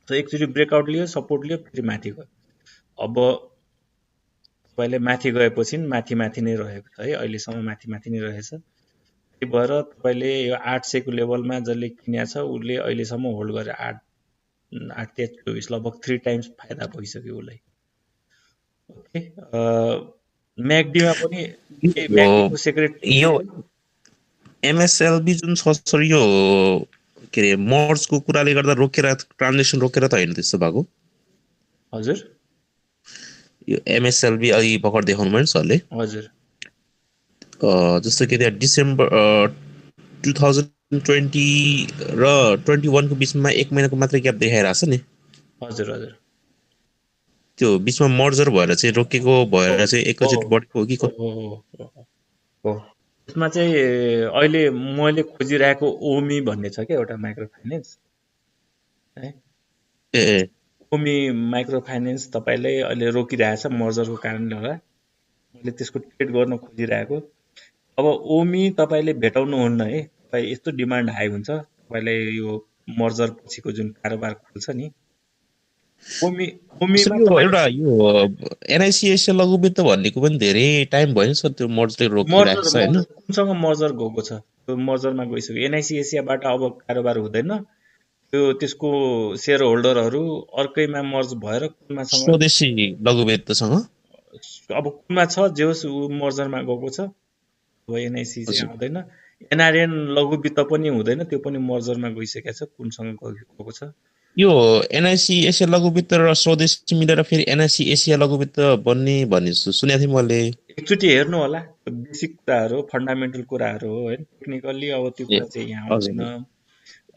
सो एकचोटि ब्रेकआउट लियो, सपोर्ट लियो, फेरि माथि गयो। अब तपाईँले माथि गएपछि माथि नै रहेको छ है, अहिलेसम्म माथि नै रहेछ। त्यही भएर तपाईँले यो 800 को लेभलमा जसले किनेको छ उसले अहिलेसम्म होल्ड गरेर 8.24 लगभग 3 टाइम्स फाइदा भइसक्यो उसलाई। ओके, म्याकडीमा पनि म्याकडीको सेक्रेट यो एमएसएलबी जुन छ सर, यो के अरे मर्जको कुराले गर्दा ट्रान्जेक्सन रोकेर त होइन त्यस्तो भएको? हजुर, यो एमएसएलबी अघि भर्खर देखाउनु भयो नि सरले। हजुर, जस्तो कि त्यहाँ डिसेम्बर 2020 र 21 को बिचमा 1 महिनाको मात्रै ग्याप देखाइरहेको छ नि। हजुर, हजुर। त्यो बिचमा मर्जर भएर चाहिँ रोकेको भएर चाहिँ एकैचोटि बढेको हो कि हो। यसमा चाहिँ अहिले मैले खोजिरहेको ओमी भन्ने छ क्या एउटा माइक्रो फाइनेन्स है। ए ओमी माइक्रो फाइनेन्स तपाईँले अहिले रोकिरहेछ मर्जरको कारणले होला। मैले त्यसको ट्रेड गर्न खोजिरहेको। अब ओमी तपाईँले भेटाउनुहुन्न है, तपाईँ यस्तो डिमान्ड हाई हुन्छ तपाईँले यो मर्जर पछिको जुन कारोबार खोल्छ नि ओमीमा एउटा यो एनआइसिएसए लघुवित्त भन्नेको पनि धेरै टाइम भयो सर त्यो मर्जरले रोकिरहेको छ हैन। कुनसँग मर्जर गएको छ, त्यो मर्जरमा गइसक्यो। एनआइसी एसियाबाट अब कारोबार हुँदैन, त्यो त्यसको शेयर होल्डरहरू अर्कैमा मर्ज भएर कुनमा स्वदेशी लघुवित्तसँग अब कुनमा छ जे होस् ऊ मर्जरमा गएको छ। अब एनआइसी आउँदैन, एनआरएन लघुवित्त पनि हुँदैन, त्यो पनि मर्जरमा गइसकेको छ, कुनसँग गएको छ। यो एनआइसी एसिया लघुवित्त र स्वदेशी मिलेर फेरि एनआइसी एसिया लघुवित्त बन्ने भन्ने सुनेको थिएँ मैले। एकचोटि हेर्नु होला, बेसिक कुराहरू फन्डामेन्टल कुराहरू हो हैन। टेक्निकल्ली अब त्यो कुरा चाहिँ यहाँ आउँदैन।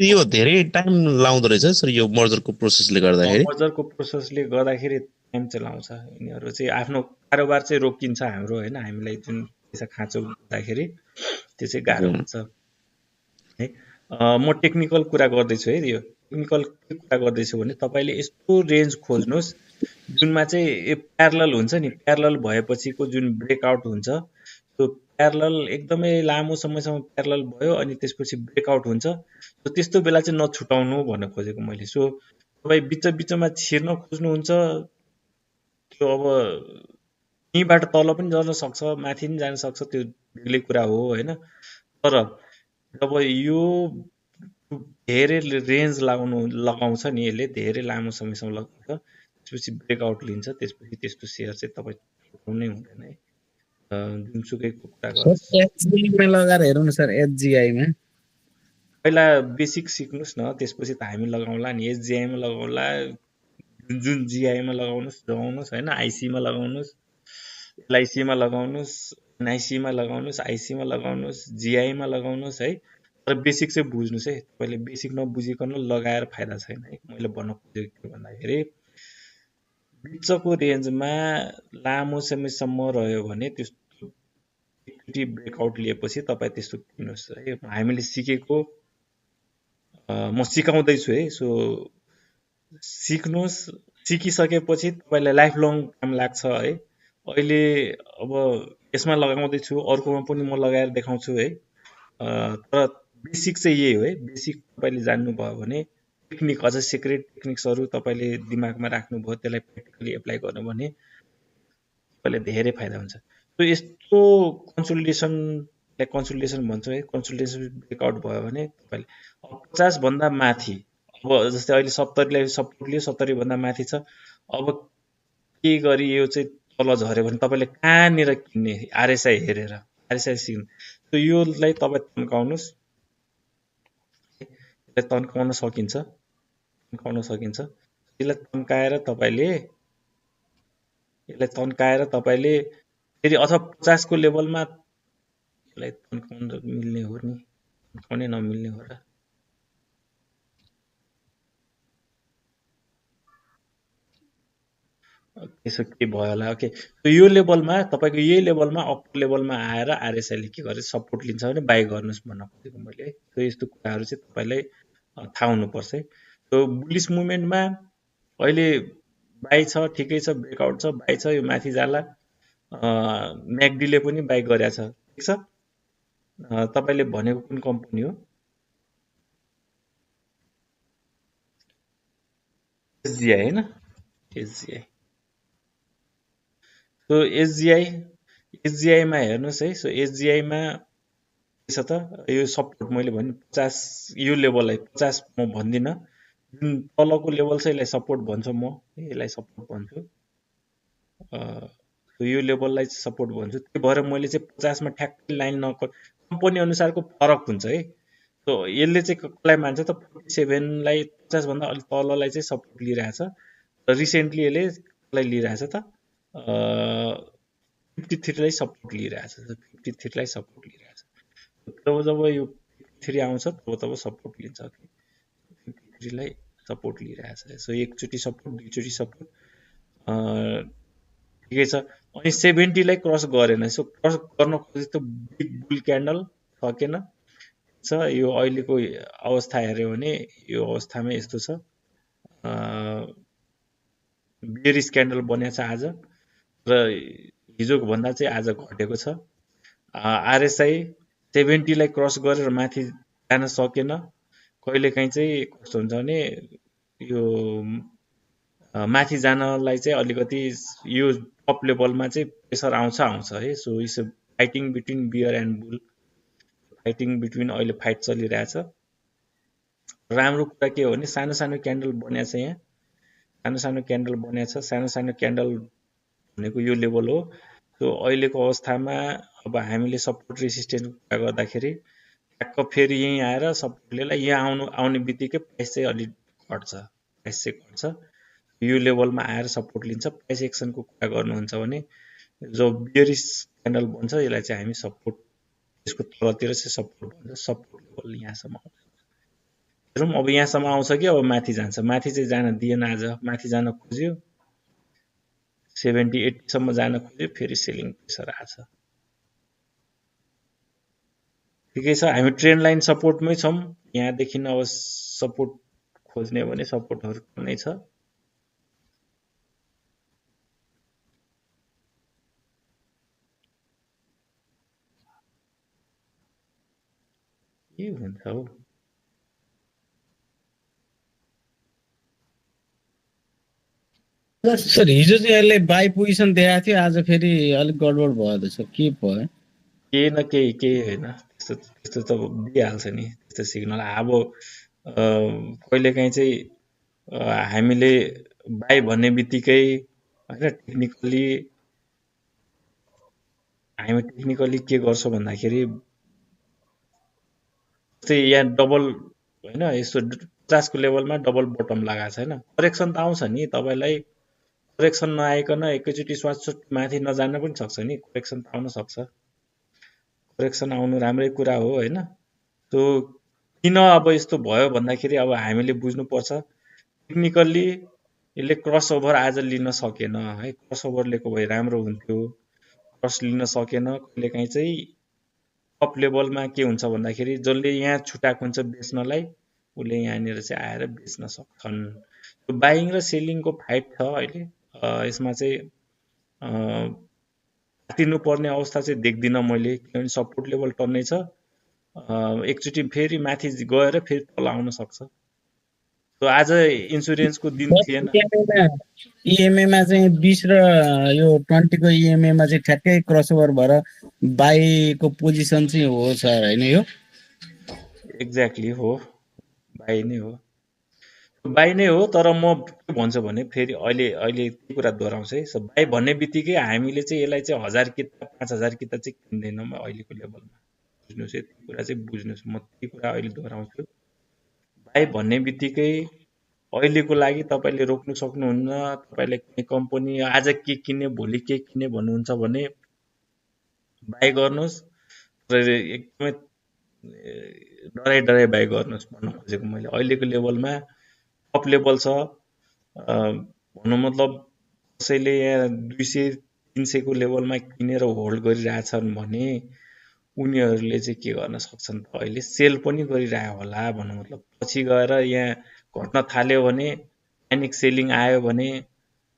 यो धेरै टाइम लाउँदो रहेछ सर यो मर्जरको प्रोसेसले गर्दाखेरि। मर्जरको प्रोसेसले गर्दाखेरि टाइम चाहिँ लाउँछ। यिनीहरू चाहिँ आफ्नो कारोबार चाहिँ रोकिन्छ हाम्रो हैन, हामीलाई जुन पैसा खाँचो गर्दाखेरि त्यो चाहिँ गाह्रो हुन्छ है। म टेक्निकल कुरा गर्दैछु है। यो टेक्निकल के कुरा गर्दैछु भने तपाईँले यस्तो रेन्ज खोज्नुहोस् जुनमा चाहिँ प्यारलल हुन्छ नि, प्यारलल भएपछिको जुन ब्रेकआउट हुन्छ त्यो प्यारलल एकदमै लामो समयसम्म प्यारलल भयो अनि त्यसपछि ब्रेकआउट हुन्छ। त्यस्तो बेला चाहिँ नछुटाउनु भन्न खोजेको मैले। सो तपाईँ बिचमा छिर्न खोज्नुहुन्छ त्यो अब यहीँबाट तल पनि जान सक्छ, माथि पनि जान सक्छ, त्यो बेग्लै कुरा हो हैन। तर अब यो धेरै रेन्ज लगाउँछ नि, यसले धेरै लामो समयसम्म लगाउँछ, त्यसपछि ब्रेकआउट लिन्छ, त्यसपछि त्यस्तो सेयर चाहिँ तपाईँ छुटाउनै हुँदैन है। जुनसुकैको कुरा गर्छ लगाएर हेरौँ न सर, एचजीआईमा पहिला बेसिक सिक्नुहोस् न, त्यसपछि त हामी लगाउँला नि। एचजीआईमा लगाउँला, जुन जीआईमा लगाउनुहोस् हैन, आइसीमा लगाउनुहोस्, एलआइसीमा लगाउनुहोस्, एनआइसीमा लगाउनुहोस्, आइसीमा लगाउनुहोस्, जीआईमा लगाउनुहोस् है। तर बेसिक चाहिँ बुझ्नुहोस् है। तपाईँले बेसिक नबुझिकन लगाएर फाइदा छैन है। मैले भन्न खोजेको के भन्दाखेरि बिचको रेन्जमा लामो समयसम्म रह्यो भने त्यस्तो एकचोटि ब्रेकआउट लिएपछि तपाईँ त्यस्तो किन्नुहोस् है। हामीले सिकेको म सिकाउँदैछु है। सो सिक्नुहोस्, सिकिसकेपछि तपाईँलाई लाइफ लङ काम लाग्छ है। अहिले अब यसमा लगाउँदैछु, अर्कोमा पनि म लगाएर देखाउँछु है। तर बेसिक चाहिँ यही हो है। बेसिक तपाईँले जान्नुभयो भने टेक्निक, अझ सिक्रेट टेक्निक्सहरू तपाईँले दिमागमा राख्नुभयो, त्यसलाई प्र्याक्टिकली एप्लाई गर्नु भने तपाईँलाई धेरै फाइदा हुन्छ। सो यस्तो कन्सल्टेसन भन्छौँ है, कन्सल्टेसन ब्रेकआउट भयो भने तपाईँले 50 भन्दा माथि, अब जस्तै अहिले 70लाई सपोर्ट लियो, 70 भन्दा माथि छ, अब के गरी यो चाहिँ तल झऱ्यो भने तपाईँले कहाँनिर किन्ने, आरएसआई हेरेर, आरएसआई सिक्नु। सो योलाई तपाईँ तन्काउनुहोस्, यसलाई तन्काउन सकिन्छ। यसलाई तन्काएर तपाईँले फेरि अथवा 50 को लेभलमा यसलाई तन्काउन मिल्ने हो नि, तन्काउनै नमिल्ने हो र। त्यसो के भयो होला। ओके, यो लेभलमा तपाईँको यही लेभलमा अप्पर लेभलमा आएर आरएसआईले के गर्छ, सपोर्ट लिन्छ भने बाई गर्नुहोस् भन्न खोजेको मैले है। सो यस्तो कुराहरू चाहिँ तपाईँलाई थाहा हुनुपर्छ है। सो बुलिस मुभमेन्टमा अहिले बाई छ, ठिकै छ, ब्रेकआउट छ, बाई छ, यो माथि जाला। म्याकडीले पनि बाई गरेछ, ठिक छ। तपाईँले भनेको कुन कम्पनी हो? एसजिआई होइन, एसजिआई। सो एसजिआईमा हेर्नुहोस् है। सो एसजिआईमा के छ त, यो सपोर्ट मैले भने 50 यो लेभललाई 50 म भन्दिनँ, जुन तलको लेभल छ यसलाई सपोर्ट भन्छु म, यसलाई सपोर्ट भन्छु। यो लेभललाई चाहिँ सपोर्ट भन्छु। त्यही भएर मैले चाहिँ 50 मा ठ्याक्कै लाइन कम्पनी अनुसारको फरक हुन्छ है। सो यसले चाहिँ कसलाई मान्छ त 47 लाई 50 भन्दा अलिक तललाई चाहिँ सपोर्ट लिइरहेछ। र रिसेन्टली यसले कसलाई लिइरहेछ त 53 लाई सपोर्ट लिइरहेछ। 53 लाई सपोर्ट लिइरहेछ। जब यो 53 आउँछ तब सपोर्ट लिन्छ। 53 लाई सपोर्ट लिइरहेछ। सो एकचोटि सपोर्ट, दुईचोटि सपोर्ट, ठिकै छ। अनि 70 लाई क्रस गरेन। सो क्रस गर्न खोजे त बिग बुल क्यान्डल सकेन छ। यो अहिलेको अवस्था हेर्यो भने यो अवस्थामा यस्तो छ, बेयरिश क्यान्डल बनेको छ आज, र हिजोको भन्दा चाहिँ आज घटेको छ। आरएसआई 70 लाई क्रस गरेर माथि जान सकेन। कहिलेकाहीँ चाहिँ कस्तो हुन्छ भने यो माथि जानलाई चाहिँ अलिकति यो टप लेभलमा चाहिँ प्रेसर आउँछ है। So it's fighting between bear and bull, fighting between, अहिले फाइट चलिरहेछ। राम्रो कुरा के हो भने सानो सानो क्यान्डल बनेको छ, यहाँ सानो सानो क्यान्डल बनेको छ। सानो सानो क्यान्डल भनेको यो लेभल हो। सो अहिलेको अवस्थामा अब हामीले सपोर्ट रेसिस्टेन्स कुरा गर्दाखेरि ठ्याक्क फेरि यहीँ आएर सपोर्ट लिएला, यहाँ आउने बित्तिकै प्राइस चाहिँ अलिक घट्छ, प्राइस चाहिँ घट्छ। यो लेभलमा आएर सपोर्ट लिन्छ। प्राइस एक्सनको कुरा गर्नुहुन्छ भने जो बियरिश क्यान्डल भन्छ यसलाई चाहिँ हामी सपोर्ट, यसको तलतिर चाहिँ सपोर्ट भन्छ। सपोर्ट लेभल यहाँसम्म आउँछ। हेरौँ अब यहाँसम्म आउँछ कि अब माथि जान्छ। माथि चाहिँ जान दिएन आज, माथि जान खोज्यो 70-80 सम्म जान खोज्यो, फेरि सेलिङ प्रेसर आछ। ठिकै छ, हामी ट्रेन्ड लाइन सपोर्टमै छौँ। यहाँदेखि अब सपोर्ट खोज्ने भने सपोर्टहरू नै छ। के हुन्छ हौ, सर हिजो चाहिँ यसले बाई पोजिसन देखाएको थियो, आज फेरि अलिक गडबड भयो त सर, के भयो? केही न केही होइन, त्यस्तो त दिइहाल्छ नि त्यस्तो सिग्नल। अब कहिलेकाहीँ चाहिँ हामीले बाई भन्ने बित्तिकै होइन, हामी टेक्निकली के गर्छौँ भन्दाखेरि जस्तै यहाँ डबल होइन, यस्तो 50 को लेभलमा डबल बटम लगाएको छ होइन, करेक्सन त आउँछ नि। तपाईँलाई करेक्सन नआइकन एकैचोटि स्वाट माथि नजान पनि सक्छ नि, करेक्सन त आउन सक्छ। करेक्सन आउनु राम्रै कुरा हो होइन। सो किन अब यस्तो भयो भन्दाखेरि अब हामीले बुझ्नुपर्छ टेक्निकल्ली यसले क्रस ओभर आज लिन सकेन है। क्रस ओभर लिएको भए राम्रो हुन्थ्यो, क्रस लिन सकेन। कहिलेकाहीँ चाहिँ टप लेभलमा के हुन्छ भन्दाखेरि जसले यहाँ छुट्याएको हुन्छ बेच्नलाई, उसले यहाँनिर चाहिँ आएर बेच्न सक्छन्। बाइङ र सेलिङको फाइट छ अहिले। यसमा चाहिँ तिर्नुपर्ने अवस्था चाहिँ देख्दिनँ मैले, किनभने सपोर्ट लेभल टन्नै छ। एकचोटि फेरि माथि गएर फेरि तल आउन सक्छ। सो आज इन्सुरेन्सको दिन थिएन। इएमएमा चाहिँ 20 र यो 20 को इएमएमा चाहिँ ठ्याक्कै क्रसओभर भएर बाईको पोजिसन चाहिँ हो सर होइन? यो एक्ज्याक्टली हो, बाई नै हो, बाई नै हो। तर म के भन्छु भने फेरि अहिले के कुरा दोहोऱ्याउँछु है। सो बाई भन्ने बित्तिकै हामीले चाहिँ यसलाई चाहिँ 1000 किता 5000 किता चाहिँ किन्दैनौँ अहिलेको लेभलमा। बुझ्नुहोस्, यति कुरा चाहिँ बुझ्नुहोस्। म त्यही कुरा अहिले दोहोऱ्याउँछु। बाई भन्ने बित्तिकै अहिलेको लागि तपाईँले रोक्नु सक्नुहुन्न। तपाईँले कुनै कम्पनी आज के किन्ने भोलि के किन्ने भन्नुहुन्छ भने बाई गर्नुहोस्, र एकदमै डराइ बाई गर्नुहोस् भन्न खोजेको मैले। अहिलेको लेभलमा टप लेभल छ, भन्नु मतलब कसैले यहाँ 200-300 को लेभलमा किनेर होल्ड गरिरहेछन् भने उनीहरूले चाहिँ के गर्न सक्छन् त, अहिले सेल पनि गरिरहेको होला भन्नु मतलब। पछि गएर यहाँ घट्न थाल्यो भने, प्यानिक सेलिङ आयो भने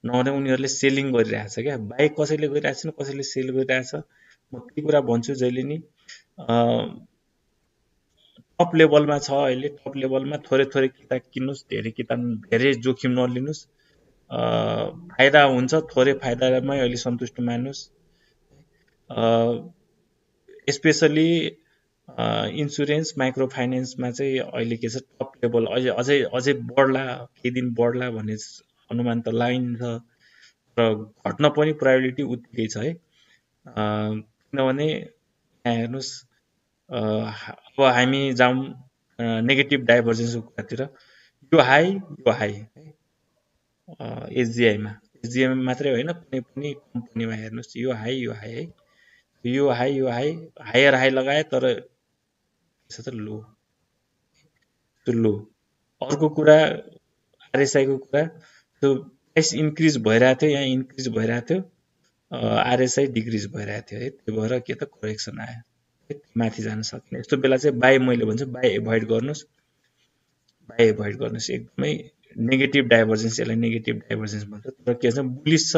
नभने उनीहरूले सेलिङ गरिरहेछ क्या, बाई कसैले गरिरहेको छैन, कसैले सेल गरिरहेछ। म त्यही कुरा भन्छु जहिले नि टप लेभलमा छ अहिले, टप लेभलमा थोरै थोरै किताब किन्नुहोस्, धेरै जोखिम नलिनुहोस्। फाइदा हुन्छ, थोरै फाइदामै अहिले सन्तुष्ट मान्नुहोस्। स्पेसली इन्सुरेन्स माइक्रो फाइनेन्समा चाहिँ अहिले के छ, टप लेभल अझै बढ्ला, केही दिन बढ्ला भन्ने अनुमान त लागिन्छ, र घट्न पनि प्रोबेबिलिटी उत्तिकै छ है। किनभने यहाँ हेर्नुहोस्, अब हामी जाउँ नेगेटिभ डाइभर्जेन्सको कुरातिर। यो हाई है एसजिआईमा मात्रै होइन, कुनै पनि कम्पनीमा हेर्नुहोस्, यो हाई है, यो हाई हायर हाई लगाए, तर त लो। अर्को कुरा आरएसआईको कुरा, त्यो प्राइस इन्क्रिज भइरहेको थियो, यहाँ इन्क्रिज भइरहेको थियो, आरएसआई डिक्रिज भइरहेको थियो है, त्यही भएर के त करेक्सन आयो है, माथि जान सक्ने। यस्तो बेला चाहिँ बाई, मैले भन्छु बाई एभोइड गर्नुहोस्, एकदमै नेगेटिभ डाइभर्जेन्स, यसलाई नेगेटिभ डाइभर्जेन्स भन्छ। तर के छ, बुलिस छ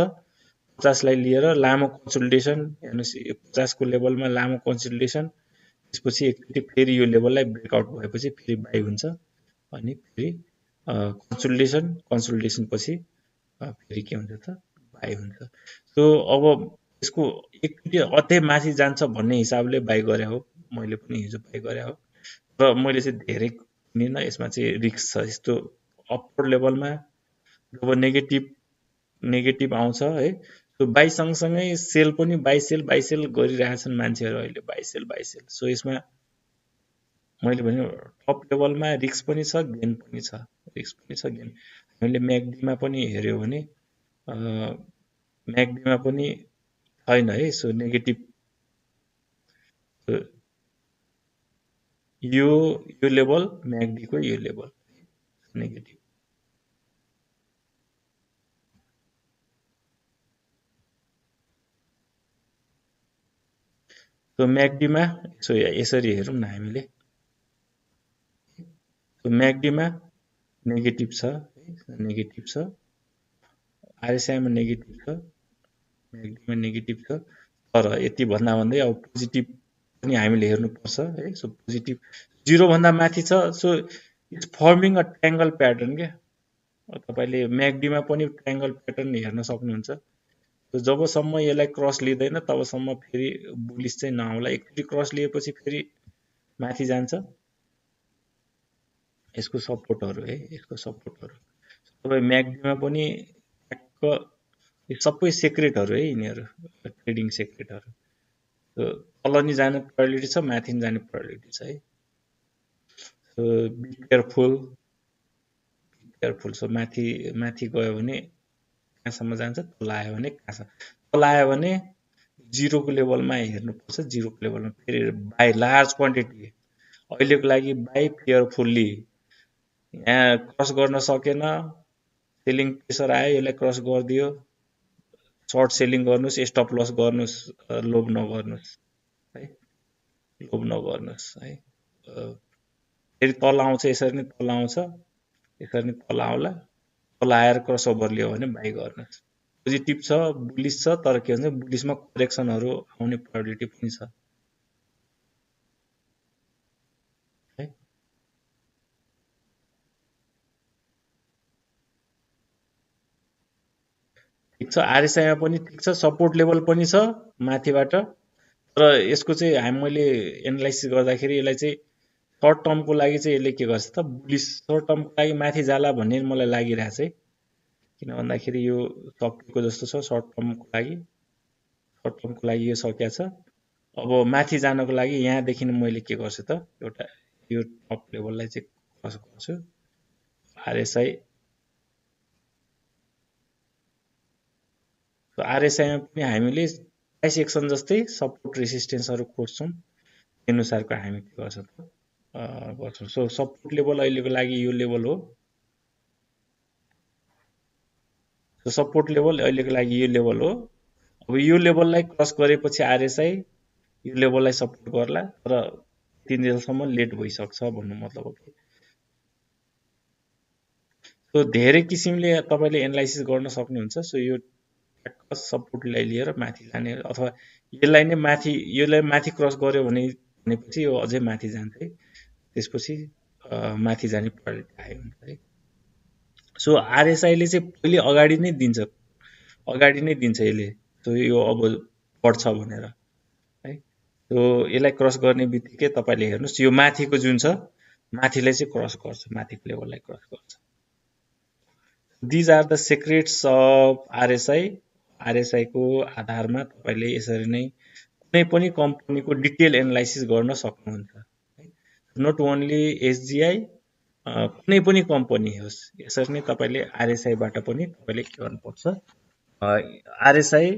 50लाई लिएर लामो कन्सोलिडेसन, हेर्नुहोस् 50को लेभलमा लामो कन्सोलिडेसन, त्यसपछि एकचोटि फेरि यो लेभललाई ब्रेकआउट भएपछि फेरि बाई हुन्छ, अनि फेरि कन्सोलिडेसन पछि फेरि के हुन्छ त, बाई हुन्छ। सो अब यसको एकचोटि अझै माथि जान्छ भन्ने हिसाबले बाई गरे हो, मैले पनि हिजो बाई गरे हो, र मैले चाहिँ धेरै किनिन। यसमा चाहिँ रिस्क छ। यस्तो अप्पर लेभलमा जब नेगेटिभ आउँछ है, त्यो बाई सँगसँगै सेल पनि बाई सेल गरिरहेछन् मान्छेहरू अहिले, बाई सेल। सो यसमा मैले भने टप लेभलमा रिस्क पनि छ, गेन पनि छ, हामीले म्याकडीमा पनि हेऱ्यो भने म्याकडीमा पनि छैन है। सो नेगेटिभ यो लेभल, म्याकडीको यो लेभल नेगेटिभ। सो म्याकडीमा यसरी हेरौँ न हामीले, म्याकडीमा नेगेटिभ छ, आरएसआईमा नेगेटिभ छ, म्याकडीमा नेगेटिभ छ। तर यति भन्दै अब पोजिटिभ पनि हामीले हेर्नुपर्छ है। सो पोजिटिभ 0 भन्दा माथि छ। So it's farming a triangle pattern क्या, तपाईँले म्याकडीमा पनि ट्रायङ्गल प्याटर्न हेर्न सक्नुहुन्छ। जबसम्म यसलाई क्रस लिँदैन तबसम्म फेरि बुलिस चाहिँ नआउला। एकचोटि क्रस लिएपछि फेरि माथि जान्छ। यसको सपोर्टहरू है, तपाईँ म्याकडीमा पनि ठ्याक्क सबै सेक्रेटहरू है, यिनीहरू ट्रेडिङ सेक्रेटहरू। तल नि जाने प्रोबेबिलिटी छ, माथि नि जाने प्रोबेबिलिटी छ है। So be careful. सो माथि गयो भने कहाँसम्म जान्छ, तल आयो भने कहाँसम्म, तल आयो भने 0को लेभलमा हेर्नुपर्छ। 0को लेभलमा फेरि बाई लार्ज क्वान्टिटी, अहिलेको लागि बाई केयरफुल्ली। यहाँ क्रस गर्न सकेन, सेलिङ प्रेसर आयो, यसलाई क्रस गरिदियो, सर्ट सेलिङ गर्नुहोस्, स्टप लस गर्नुहोस्, लोभ नगर्नुहोस् है, फेरि तल आउँछ, यसरी नै तल आउँछ, यसरी नै तल आउला, तल आएर क्रस ओभर लियो भने बाई गर्नुहोस्। पोजिटिभ छ, बुलिस छ, तर के भन्छ बुलिसमा करेक्सनहरू आउने प्रोबेबिलिटी पनि छ है। ठिक छ, आरएसआईमा पनि ठिक छ, सपोर्ट लेभल पनि छ माथिबाट। तर यसको चाहिँ मैले एनालाइसिस गर्दाखेरि यसलाई चाहिँ सर्ट टर्मको लागि चाहिँ यसले के गर्छ त, बुलिस सर्ट टर्मको लागि माथि जाला भन्ने मलाई लागिरहेछ है। किन भन्दाखेरि यो सकेको जस्तो छ, सर्ट टर्मको लागि यो सकिया छ। अब माथि जानको लागि यहाँदेखि मैले के गर्छु त, एउटा यो टप लेभललाई चाहिँ क्रस गर्छु, आरएसआईमा पनि हामीले प्राइस एक्सन जस्तै सपोर्ट रेसिस्टेन्सहरू खोज्छौँ, त्यही अनुसारको हामी के गर्छौँ त गर्छौँ। सो सपोर्ट लेभल अहिलेको लागि यो लेभल हो। सपोर्ट लेभल अहिलेको लागि यो लेभल हो। अब यो लेभललाई क्रस गरेपछि आरएसआई यो लेभललाई सपोर्ट गर्ला, तर 3 दिनसम्म लेट भइसक्छ भन्नु मतलब हो कि। सो धेरै किसिमले तपाईँले एनालाइसिस गर्न सक्नुहुन्छ। सो यो ठ्याक्क सपोर्टलाई लिएर माथि जाने अथवा यसलाई नै माथि क्रस गर्यो भनेपछि यो अझै माथि जान्छ है। त्यसपछि माथि जाने प्रोबेबिलिटी हाई हुन्छ है। सो आरएसआईले चाहिँ पहिले अगाडि नै दिन्छ यसले। सो यो अब बढ्छ भनेर है। सो यसलाई क्रस गर्ने बित्तिकै तपाईँले हेर्नुहोस् यो माथिको जुन छ माथिलाई चाहिँ क्रस गर्छ, माथिको लेभललाई क्रस गर्छ। These are the secrets of RSI. आरएसआईको आधारमा तपाईँले यसरी नै कुनै पनि कम्पनीको डिटेल एनालाइसिस गर्न सक्नुहुन्छ। नट ओन्ली एसजिआई, कुनै पनि कम्पनी होस् यसरी नै तपाईँले आरएसआईबाट पनि तपाईँले के गर्नुपर्छ, आरएसआई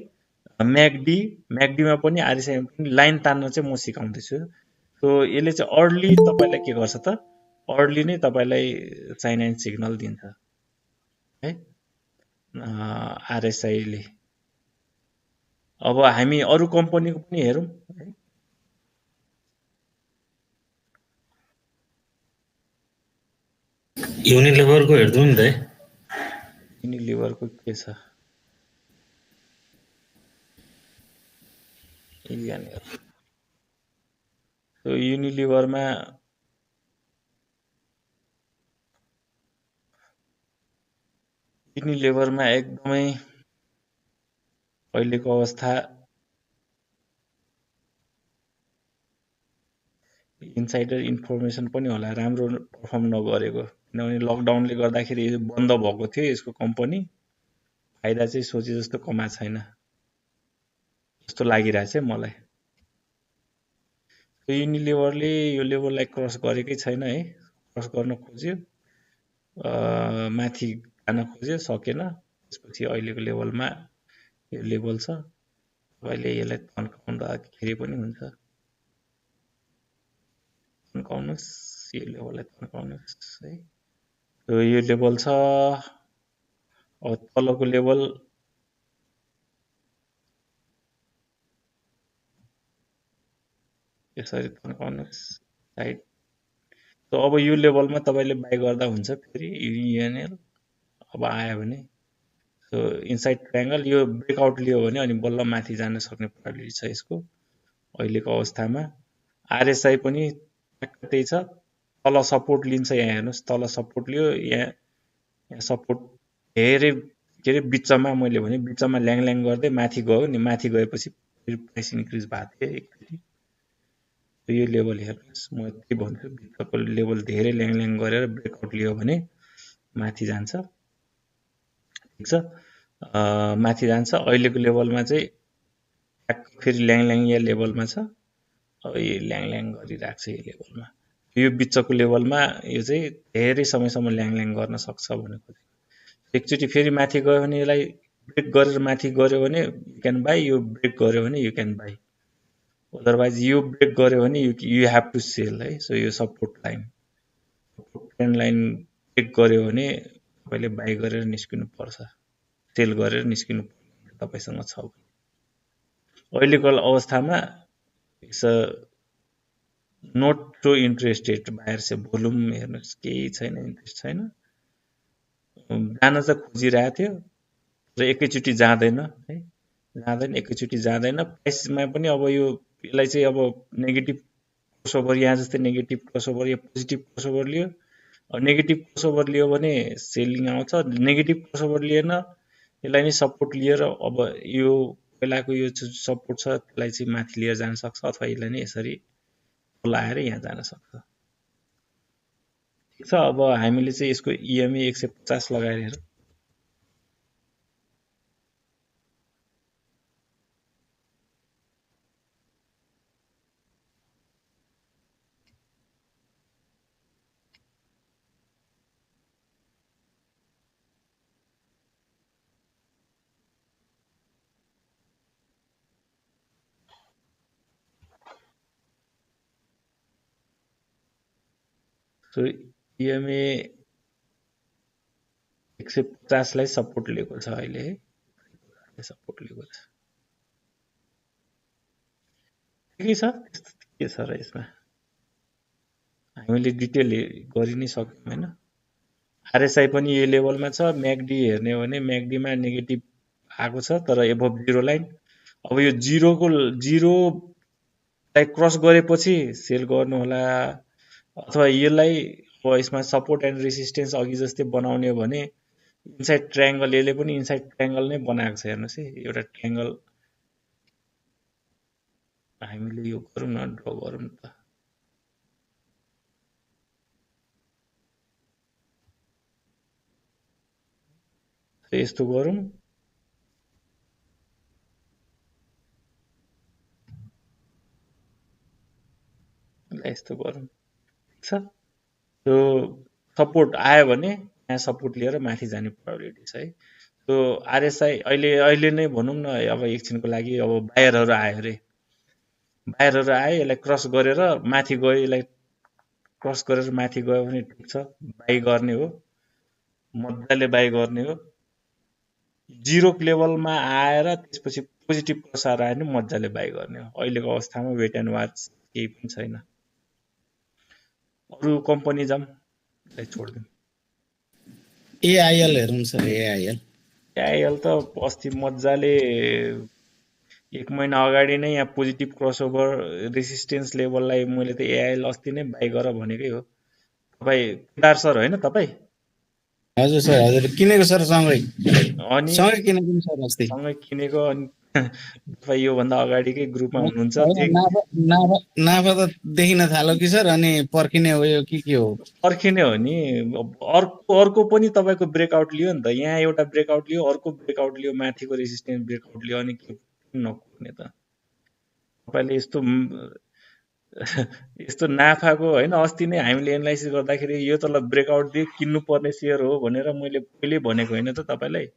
म्याकडीमा पनि आरएसआईमा पनि लाइन तान्न चाहिँ म सिकाउँदैछु। सो यसले चाहिँ अर्ली तपाईँलाई के गर्छ त, अर्ली नै तपाईँलाई साइन एन्ड सिग्नल दिन्छ है आरएसआईले। अब हामी अरू कम्पनीको पनि हेरौँ है। युनिलिभरको हेर्दौँ नि त है। युनिलिभरको के छ यहाँनिर। सो युनिलिभरमा एकदमै अहिलेको अवस्था इन्साइडर इन्फर्मेसन पनि होला राम्रो पर्फर्म नगरेको, किनभने लकडाउनले गर्दाखेरि यो बन्द भएको थियो। यसको कम्पनी फाइदा चाहिँ सोचे जस्तो कमाएको छैन जस्तो लागिरहेछ मलाई। युनिलिभरले यो लेभललाई क्रस गरेकै छैन है, क्रस गर्न खोज्यो, माथि जान खोज्यो, सकेन। त्यसपछि अहिलेको लेभलमा यो लेभल छ, तपाईँले यसलाई तन्काउँदाखेरि पनि हुन्छ। तन्काउनुहोस्, यो लेभललाई तन्काउनुहोस् है। यो लेभल छ। अब तलको लेभल यसरी तन्काउनुहोस् साइड। सो अब यो लेभलमा तपाईँले बाई गर्दा हुन्छ फेरि युएनएल अब आयो भने। सो इनसाइड ट्रायङ्गल यो ब्रेकआउट लियो भने अनि बल्ल माथि जान सक्ने प्रोबेबिलिटी छ यसको अहिलेको अवस्थामा। आरएसआई पनि त्यही छ, तल सपोर्ट लिन्छ। यहाँ हेर्नुहोस्, तल सपोर्ट लियो, यहाँ सपोर्ट धेरै के अरे बिचमा, मैले भने बिचमा ल्याङ गर्दै माथि गयो नि, माथि गएपछि फेरि प्राइस इन्क्रिज भएको थियो एकचोटि। यो लेभल हेर्नुहोस्, म यति भन्छु, भित्रको लेभल धेरै ल्याङ गरेर ब्रेकआउट लियो भने माथि जान्छ। ठिक छ, माथि जान्छ। अहिलेको लेभलमा चाहिँ फेरि ल्याङ या लेभलमा छ। अब यो ल्याङ गरिरहेको छ यो लेभलमा। यो बिचको लेभलमा यो चाहिँ धेरै समयसम्म ल्याङ गर्न सक्छ भनेको। एकचोटि फेरि माथि गयो भने यसलाई ब्रेक गरेर माथि गऱ्यो भने यु क्यान बाई, यो ब्रेक गऱ्यो भने यु क्यान बाई। अदरवाइज यो ब्रेक गर्यो भने यु हेभ टु सेल है। सो यो support line, trend line break गर्यो भने तपाईँले बाई गरेर निस्किनु पर्छ, सेल गरेर निस्किनु पर्छ तपाईँसँग छ भने। अहिलेको अवस्थामा it's a not to interested बाहिर से भोल्युम हेर्नुहोस् केही छैन, इन्ट्रेस्ट छैन। जान चाहिँ खोजिरहेको थियो र एकैचोटि जाँदैन है, एकैचोटि जाँदैन। प्राइसमा पनि अब यसलाई चाहिँ अब नेगेटिभ क्रसओभर, यहाँ जस्तै नेगेटिभ क्रसओभर या पोजिटिभ क्रसओभर लियो। नेगेटिभ क्रसओभर लियो भने सेलिङ आउँछ, नेगेटिभ क्रसओभर लिएन यसलाई नै सपोर्ट लिएर अब यो पहिलाको यो सपोर्ट छ त्यसलाई चाहिँ माथि लिएर जान सक्छ, अथवा यसलाई नै यसरी लाएर यहाँ जान सक्छ। ठिक छ, अब हामीले चाहिँ यसको इएमए 150 लगाएर हेरौँ। सो इएमए 150 लाई सपोर्ट लिएको छ अहिले है, सपोर्ट लिएको छ। ठिकै छ, त्यस्तो के छ र यसमा हामीले डिटेल गरि नै सक्यौँ होइन। आरएसआई पनि यो लेभलमा छ। म्याकडी हेर्ने हो भने म्याकडीमा नेगेटिभ आएको छ तर एभब 0 लाइन। अब यो जिरोलाई क्रस गरेपछि सेल गर्नु होला अथवा यसलाई अब यसमा सपोर्ट एन्ड रेसिस्टेन्स अघि जस्तै बनाउने हो भने इनसाइड ट्रायंगल, यसले पनि इनसाइड ट्रायंगल नै बनाएको छ। हेर्नुहोस् है, एउटा ट्रायंगल हामीले यो गरौँ न, ड्र गरौँ त। यस्तो गरौँ, यस्तो गरौँ, ठिक छ। त्यो सपोर्ट आयो भने यहाँ सपोर्ट लिएर माथि जाने प्रोबेबिलिटी छ है। त्यो आरएसआई अहिले नै भनौँ न, अब एकछिनको लागि अब बायरहरू आयो अरे, बायरहरू आयो, यसलाई क्रस गरेर माथि गयो, यसलाई क्रस गरेर माथि गयो भने ठिक छ, बाई गर्ने हो, मजाले बाई गर्ने हो। जिरो लेभलमा आएर त्यसपछि पोजिटिभ प्रसार आयो भने मजाले बाई गर्ने हो। अहिलेको अवस्थामा वेट एन्ड वाच केही पनि छैन। अरू कम्पनी जाम, छोडिदिउँ। एआइएल हेरौँ सर। एआइएल त अस्ति मजाले 1 महिना अगाडि नै यहाँ पोजिटिभ क्रसओभर रेसिस्टेन्स लेभललाई मैले त एआइएल अस्ति नै बाई गर भनेकै हो। तपाईँ केदार सर होइन तपाईँ? हजुर सर, हजुर किनेको सर, सँगै अनि किनेको सर अस्ति। सँगै किनेको। अनि तपाईँ योभन्दा अगाडिकै ग्रुपमा हुनुहुन्छ। नाफा त देखिन थाल्यो कि सर, अनि पर्खिने हो यो कि के हो? पर्खिने हो नि। अर्को पनि तपाईँको ब्रेकआउट लियो नि त। यहाँ एउटा ब्रेकआउट लियो, अर्को ब्रेकआउट लियो, माथिको रेसिस्टेन्स ब्रेकआउट लियो, अनि के नकुर्ने त। तपाईँले यस्तो नाफाको होइन, अस्ति नै हामीले एनालाइसिस गर्दाखेरि यो त ल ब्रेकआउट दियो, किन्नु पर्ने सेयर हो भनेर मैले पहिले भनेको होइन त तपाईँलाई।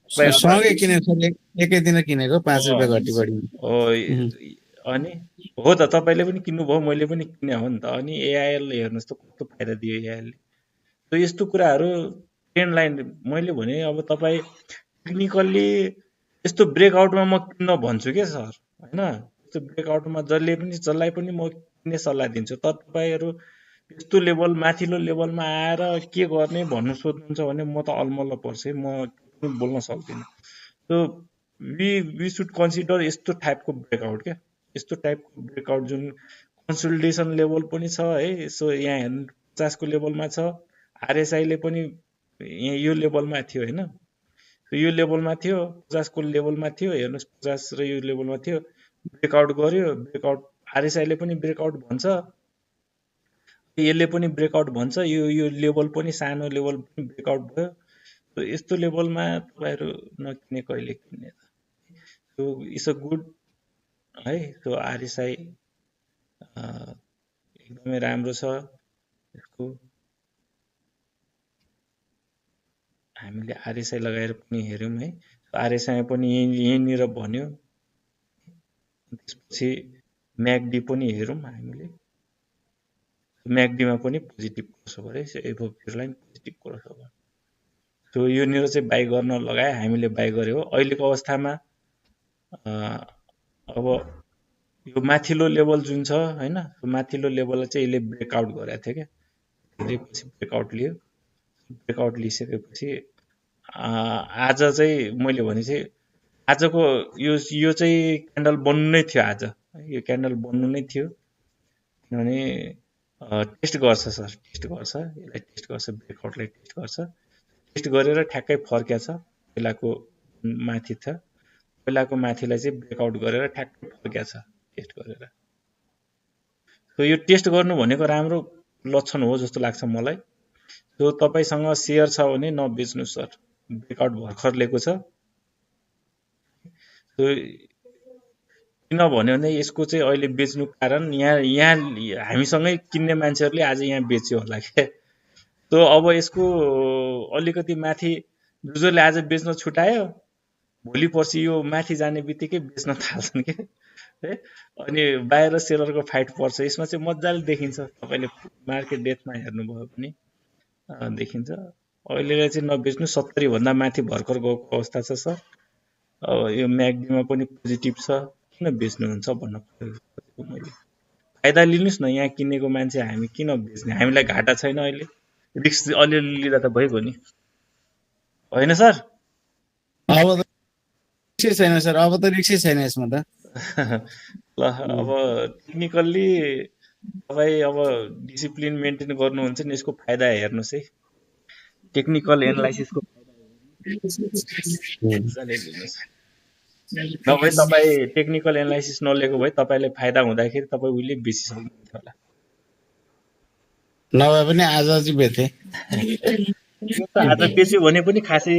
सँगै किनेको सर, एकै दिन किनेको, 5 रुपियाँ घटी बढी हो। अनि हो त, तपाईँले पनि किन्नुभयो, मैले पनि किने हो नि त। अनि एआइएल हेर्नुहोस् त कस्तो फाइदा दियो एआइएलले। त यस्तो कुराहरू ट्रेन्ड लाइन मैले भने, अब तपाईँ टेक्निकल्ली यस्तो ब्रेकआउटमा म किन्न भन्छु क्या सर, होइन? यस्तो ब्रेकआउटमा जसलाई पनि म किन्ने सल्लाह दिन्छु। तर तपाईँहरू यस्तो लेभल, माथिल्लो लेभलमा आएर के गर्ने भन्नु सोध्नुहुन्छ भने म त अलमल्ल पर्छु है, म बोल्न सक्दिनँ। सो वी सुड कन्सिडर यस्तो टाइपको ब्रेकआउट क्या, यस्तो टाइपको ब्रेकआउट जुन कन्सोलिडेसन लेभल पनि छ है। यसो यहाँ हेर्नु 50 को लेभलमा छ, आरएसआईले पनि यहाँ यो लेभलमा थियो होइन, यो लेभलमा थियो, 50 को लेभलमा थियो। हेर्नुहोस् 50 र यो लेभलमा थियो, ब्रेकआउट गर्यो। ब्रेकआउट आरएसआईले पनि ब्रेकआउट भन्छ, यसले पनि ब्रेकआउट भन्छ। यो लेभल पनि सानो लेभल पनि ब्रेकआउट भयो। यस्तो लेभलमा तपाईँहरू नकिने, कहिले किन्ने त। सो इट्स अ गुड है। सो आरएसआई एकदमै राम्रो छ। यसको हामीले आरएसआई लगाएर पनि हेऱ्यौँ है। आरएसआई पनि यहीँनिर भन्यो। त्यसपछि म्याकडी पनि हेरौँ हामीले। म्याकडीमा पनि पोजिटिभ क्रसओभर है, above 0 line positive crossover. So योनिर चाहिँ बाई गर्न लगाए, हामीले बाई गऱ्यो हो। अहिलेको अवस्थामा अब यो माथिल्लो लेभल जुन छ होइन, माथिल्लो लेभललाई चाहिँ यसले ब्रेकआउट गरेको थियो क्या, त्यसपछि ब्रेकआउट लियो। ब्रेकआउट लिइसकेपछि आज चाहिँ मैले भने चाहिँ आजको यो चाहिँ क्यान्डल बन्नु नै थियो आज, यो क्यान्डल बन्नु नै थियो। किनभने टेस्ट गर्छ सर, टेस्ट गर्छ, यसलाई टेस्ट गर्छ, ब्रेकआउटलाई टेस्ट गर्छ। टेस्ट गरेर ठ्याक्कै फर्किया छ। पहिलाको माथि थियो, पहिलाको माथिलाई चाहिँ ब्रेकआउट गरेर ठ्याक्कै फर्किया छ टेस्ट गरेर। सो यो टेस्ट गर्नु भनेको राम्रो लक्षण हो जस्तो लाग्छ मलाई। सो तपाईँसँग सेयर छ भने नबेच्नु सर, ब्रेकआउट भर्खर लिएको छ। सो किन भन्यो भने यसको चाहिँ अहिले बेच्नु कारण यहाँ हामीसँगै किन्ने मान्छेहरूले आज यहाँ बेच्यो होला क्या। सो अब यसको अलिकति माथि जसले आज बेच्न छुटायो, भोलि पर्सि यो माथि जाने बित्तिकै बेच्न थाल्छन् क्या है। अनि बाहिर सेलरको फाइट पर्छ। यसमा चाहिँ मजाले देखिन्छ, तपाईँले मार्केट डेथमा हेर्नुभयो भने देखिन्छ। अहिलेलाई चाहिँ नबेच्नु, 70 भन्दा माथि भर्खर गएको अवस्था छ सर। अब यो म्याकडीमा पनि पोजिटिभ छ, किन बेच्नुहुन्छ भन्न खोजेको मैले। फाइदा लिनुहोस् न, यहाँ किनेको मान्छे हामी किन बेच्ने, हामीलाई घाटा छैन अहिले। रिस्क अलिअलि लिँदा त भइगयो नि होइन सर अब त रिक्सै छैन सर, अब त रिक्सै छैन यसमा त। ल अब टेक्निकल्ली तपाईँ अब डिसिप्लिन मेन्टेन गर्नुहुन्छ नि यसको फाइदा हेर्नुहोस् है टेक्निकल एनालाइसिसको मजाले लिनुहोस् नभए तपाईँ टेक्निकल एनालाइसिस नलिएको भए तपाईँले फाइदा हुँदाखेरि तपाईँ उहिले बेचिसक्नुहुन्थ्यो होला नभए पनि आज चाहिँ बेथे। त्यो त आज बेच्यो भने पनि खासै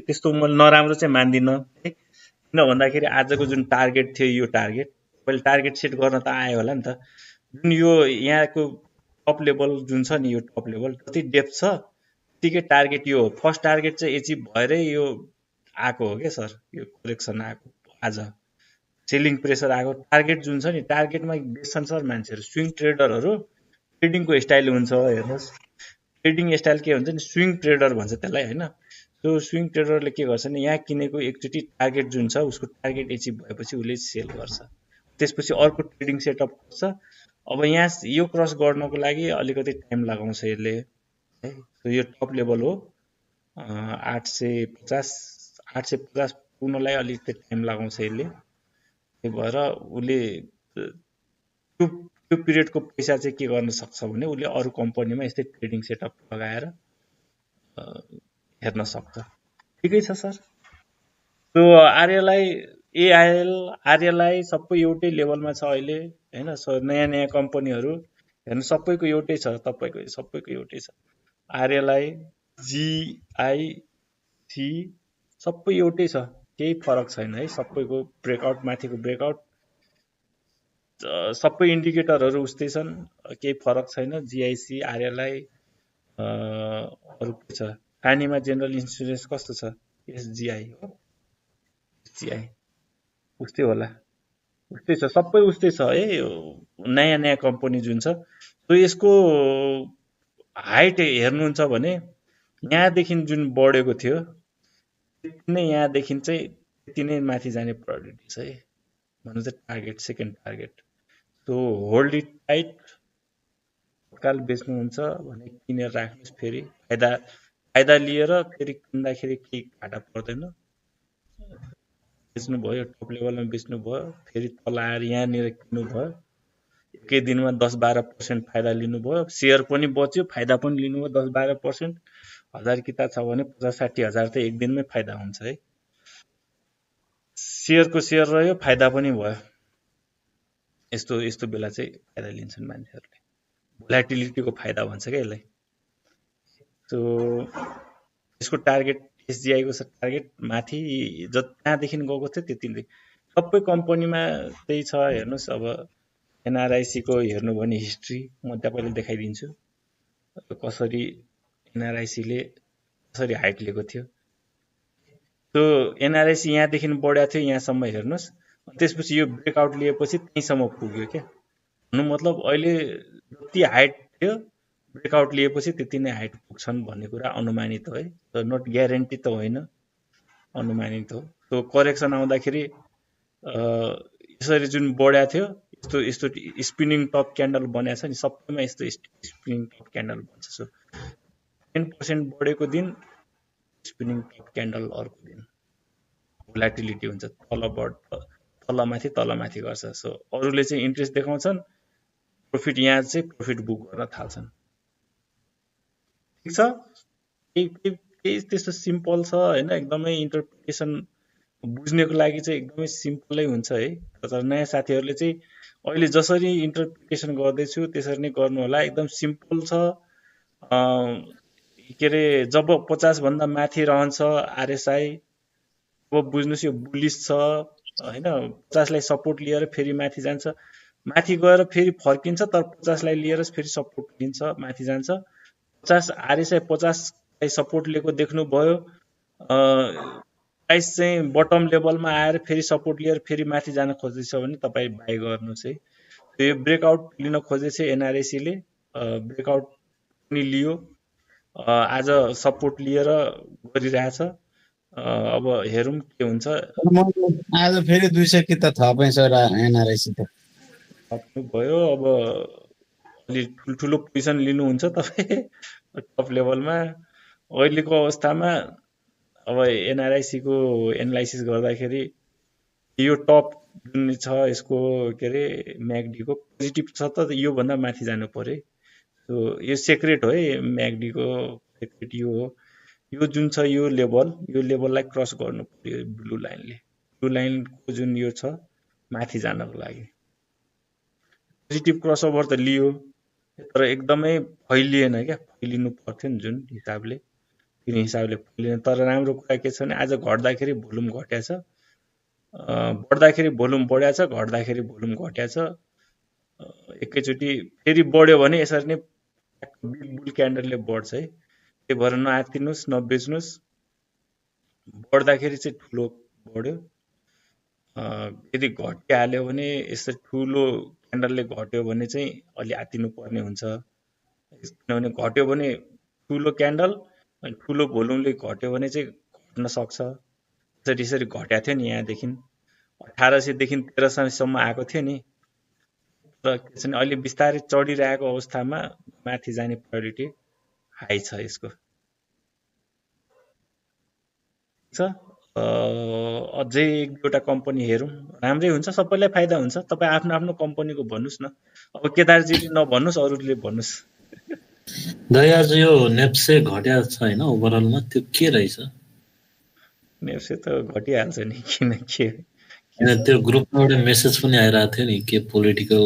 त्यस्तो म नराम्रो चाहिँ मान्दिनँ है किन भन्दाखेरि आजको जुन टार्गेट थियो यो टार्गेट तपाईँले टार्गेट सेट गर्न त आयो होला नि त जुन यो यहाँको टप लेभल जुन छ नि यो टप लेभल जति डेप्थ छ त्यतिकै टार्गेट यो फर्स्ट टार्गेट चाहिँ एचिभ भएरै यो आएको हो क्या सर यो करेक्सन आएको आज सेलिङ प्रेसर आएको टार्गेट जुन छ नि टार्गेटमा बेच्छन् सर मान्छेहरू स्विङ ट्रेडरहरू ट्रेडिङको स्टाइल हुन्छ हेर्नुहोस् ट्रेडिङ स्टाइल के हुन्छ नि स्विङ ट्रेडर भन्छ त्यसलाई होइन त्यो स्विङ ट्रेडरले के गर्छ नि यहाँ किनेको एकचोटि टार्गेट जुन छ उसको टार्गेट एचिभ भएपछि उसले सेल गर्छ त्यसपछि अर्को ट्रेडिङ सेटअप गर्छ अब यहाँ यो क्रस गर्नको लागि अलिकति टाइम लगाउँछ यसले है यो टप लेभल हो 850 पुग्नलाई अलिकति टाइम लगाउँछ यसले त्यही भएर उसले त्यो पिरियडको पैसा चाहिँ के गर्न सक्छ भने उसले अरू कम्पनीमा यस्तै ट्रेडिङ सेटअप लगाएर हेर्न सक्छ ठिकै छ सर त्यो आर्यलाई एआइएल आर्यलाई सबै एउटै लेभलमा छ अहिले हैन सर नयाँ कम्पनीहरू हेर्नु सबैको एउटै छ तपाईको सबैको एउटै छ आर्यलाई जीआईसी सबै एउटै छ केही फरक छैन है सबैको ब्रेकआउट माथिको ब्रेकआउट सबै इन्डिकेटरहरू उस्तै छन् केही फरक छैन जीआईसी आर्यलाई अरु के छ पानीमा जेनरल इन्स्योरेन्स कस्तो छ एसजीआई हो एसजीआई उस्तै होला उस्तै छ सबै उस्तै छ है नयाँ कम्पनी जुन छ सो यसको हाइट हेर्नुहुन्छ भने यहाँदेखि जुन बढेको थियो त्यति नै यहाँदेखि चाहिँ त्यति नै माथि जाने प्रोबेबिलिटी छ है भन्नु चाहिँ target second target so hold it tight तत्काल बेच्नुहुन्छ भने किनेर राख्नुहोस् फेरि फाइदा लिएर फेरि किन्दाखेरि केही घाटा पर्दैन बेच्नु भयो टप लेभलमा बेच्नु भयो फेरि तल आएर यहाँनिर किन्नु भयो एकै दिनमा 10-12% फाइदा लिनुभयो शेयर पनि बच्यो फाइदा पनि लिनुभयो 10-12% 1000 किता छ भने 50-60 हजार त एक दिनमै फाइदा हुन्छ है शेयरको शेयर रह्यो फाइदा पनि भयो यस्तो बेला चाहिँ फाइदा लिन्छन् मान्छेहरूले भोलाटिलिटीको फाइदा भन्छ क्या यसलाई सो यसको टार्गेट एसजीआई को टार्गेट माथि जहाँदेखि गएको थियो त्यति नै सबै कम्पनीमा त्यही छ हेर्नुस् अब एनआरआईसी को हेर्नु भने हिस्ट्री म तपाईलाई देखाइदिन्छु कसरी एनआरआईसी ले कसरी हाइट लिएको थियो त्यो एनआरआईसी यहाँदेखि बढ्या थियो यहाँसम्म हेर्नुस् त्यसपछि यो ब्रेकआउट लिएपछि त्यहीसम्म पुग्यो क्या भन्नु मतलब अहिले जति हाइट थियो ब्रेकआउट लिएपछि त्यति नै हाइट पुग्छन् भन्ने कुरा अनुमानित हो है नट ग्यारेन्टी त होइन अनुमानित हो त्यो करेक्सन आउँदाखेरि यसरी जुन बढ्या थियो यस्तो स्पिनिङ टप क्यान्डल बनेको छ नि सबैमा यस्तो स्पिनिङ टप क्यान्डल बन्छ सो 10% बढेको दिन स्पिनिङ टप क्यान्डल अर्को दिन भोलाटिलिटी हुन्छ तलमाथि गर्छ सो अरूले चाहिँ इन्ट्रेस्ट देखाउँछन् प्रॉफिट यहाँ चाहिँ प्रॉफिट बुक गर्न थाल्छन् ठीक छ केही त्यस्तो सिम्पल छ हैन एकदमै इन्टरप्रिटेसन बुझ्नको लागि चाहिँ एकदमै सिम्पलै हुन्छ है तर नयाँ साथीहरुले चाहिँ अहिले जसरी इन्टरप्रिटेसन गर्दै छु त्यसरी नै गर्नु होला एकदम सिम्पल छ के रे जब 50 भन्दा माथि रहन्छ आरएसआई अब बुझ्नुस् यो बुलिश छ हैन 50 लाई सपोर्ट लिएर फेरि माथि जान्छ माथि गएर फेरि फर्किन्छ तर 50 लाई लिएर फेरि सपोर्ट लिन्छ माथि जान्छ 50 आरएसआई 50 लाई सपोर्ट लिएको देख्नु भयो प्राइस चाहिँ बटम लेभलमा आएर फेरि सपोर्ट लिएर फेरि माथि जान खोज्दैछ भने तपाई बाइ गर्नुस् है यो ब्रेकआउट लिन खोजेछ एनआरएसी ले ब्रेकआउट पनि लियो आज सपोर्ट लिएर गरिरहेछ अब हेरौं के हुन्छ आज फेरि 200 किता थपै सर एनआरएसी त थप्नु भयो अब अलि ठुलो पोजिसन लिनुहुन्छ तपाई टप लेभलमा अहिलेको अवस्थामा अब एनआरआइसी को एनालाइसिस गर्दाखेरि यो टप जुन छ यसको के अरे म्याकडी को पोजिटिभ छ त योभन्दा माथि जानु पर्यो। सो यो सेक्रेट हो है, म्याकडी को सेक्रेट यो हो। यो जुन छ यो लेभललाई क्रस गर्नु पर्यो ब्लू लाइनले। ब्लू लाइनको जुन यो छ माथि जानको लागि पोजिटिभ क्रसओभर त लियो तर एकदमै फैलिएन क्या, फैलिनु पर्थ्यो नि जुन हिसाबले, जुन हिसाबले फैलिएन। तर राम्रो कुरा के छ भने आज घट्दाखेरि भोल्युम घट्या छ, बढ्दाखेरि भोल्युम बढ्या छ, घट्दाखेरि भोल्युम घट्या छ। एकैचोटि फेरि बढ्यो भने यसरी नै बिग बुल क्यान्डलले बढ्छ है। त्यही भएर नआत्तिनुस्, नबेच्नुस्। बढ्दाखेरि चाहिँ ठुलो बढ्यो, यदि घटिहाल्यो भने यसरी ठुलो क्यान्डलले घट्यो भने चाहिँ अलि आत्तिनु पर्ने हुन्छ। किनभने घट्यो भने ठुलो क्यान्डल अनि ठुलो भोल्युमले घट्यो भने चाहिँ घट्न सक्छ। यसरी घट्या थियो नि यहाँदेखि 1800 देखि 1300 सम्म आएको थियो नि। र के छ भने अहिले बिस्तारै चढिरहेको अवस्थामा माथि जाने प्रायोरिटी हाई छ यसको। छ अझै एक दुईवटा कम्पनी हेरौँ, राम्रै हुन्छ, सबैलाई फाइदा हुन्छ। तपाईँ आफ्नो आफ्नो कम्पनीको भन्नुहोस् न। अब केदारजीले नभन्नुहोस्, अरूले भन्नुहोस्। दयाज यो नेप्से घट्या छ हैन ओभरअलमा, त्यो के रहेछ? नेप्से त घटिहाल्छ नि, किन त्यो ग्रुपमा एउटा मेसेज पनि आइरहेको थियो नि के पोलिटिकल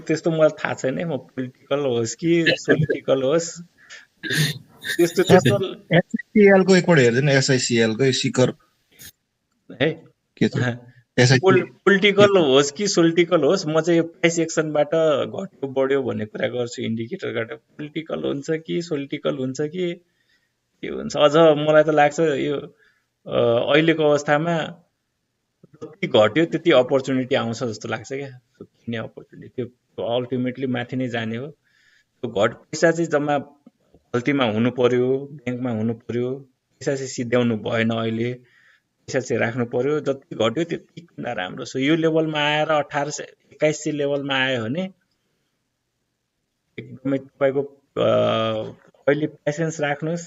त्यस्तो मलाई थाहा छैन। म पोलिटिकल होस् कि सोलिटिकल होस् त्यस्तो एसआइसिएल को एकपल्ट हेर्दैन, एसआइसिएल को शिखर है के छ पोलिटिकल होस् कि सोलिटिकल होस्, म चाहिँ यो प्राइस एक्सनबाट घट्यो बढ्यो भन्ने कुरा गर्छु इन्डिकेटरबाट। पोलिटिकल हुन्छ कि सोलिटिकल हुन्छ कि के हुन्छ, अझ मलाई त लाग्छ यो अहिलेको अवस्थामा जति घट्यो त्यति अपर्च्युनिटी आउँछ जस्तो लाग्छ क्या। किन्ने अपर्च्युनिटी त्यो अल्टिमेटली माथि नै जाने हो। त्यो पैसा चाहिँ जम्मा गल्तीमा हुनु पर्यो, ब्याङ्कमा हुनु पर्यो। पैसा चाहिँ सिध्याउनु भएन, अहिले पैसा चाहिँ राख्नु पर्यो। जति घट्यो त्यति किन्दा राम्रो छ। यो लेभलमा आएर 1800-2100 लेभलमा आयो भने एकदमै तपाईँको अहिले पेसेन्स राख्नुहोस्।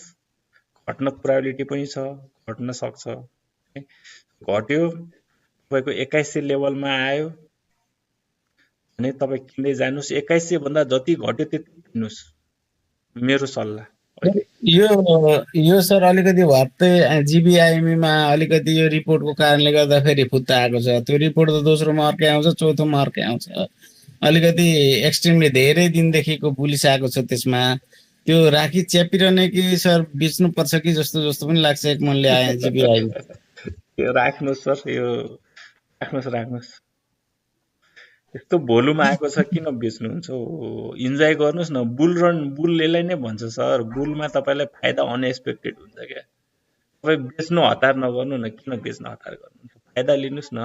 घट्न प्रोबेबिलिटी पनि छ, घट्न सक्छ। घट्यो तपाईँको 2100 लेभलमा आयो भने तपाईँ किन्दै जानुहोस्। 2100 भन्दा जति घट्यो त्यति किन्नुहोस्, मेरो सल्लाह। यो सर अलिकति भत्तै जिबिआइएमईमा अलिकति यो रिपोर्टको कारणले गर्दाखेरि फुत्ता आएको छ। त्यो रिपोर्ट त दोस्रोमा अर्कै आउँछ, चौथोमा अर्कै आउँछ। अलिकति एक्सट्रिमली धेरै दिनदेखिको बुलिस आएको छ। त्यसमा त्यो राखी च्यापिरहने कि सर बेच्नुपर्छ कि जस्तो पनि लाग्छ एक मनले आए जिबिआइएमई। यो राख्नुहोस् सर, यो राख्नुहोस्। यस्तो भोल्युम आएको छ किन बेच्नुहुन्छ? इन्जोय गर्नुहोस् न। बुल यसलाई नै भन्छ सर। बुलमा तपाईँलाई फाइदा अनएक्सपेक्टेड हुन्छ क्या। तपाईँ बेच्नु हतार नगर्नु न। किन बेच्न हतार गर्नुहुन्छ? फाइदा लिनुहोस् न।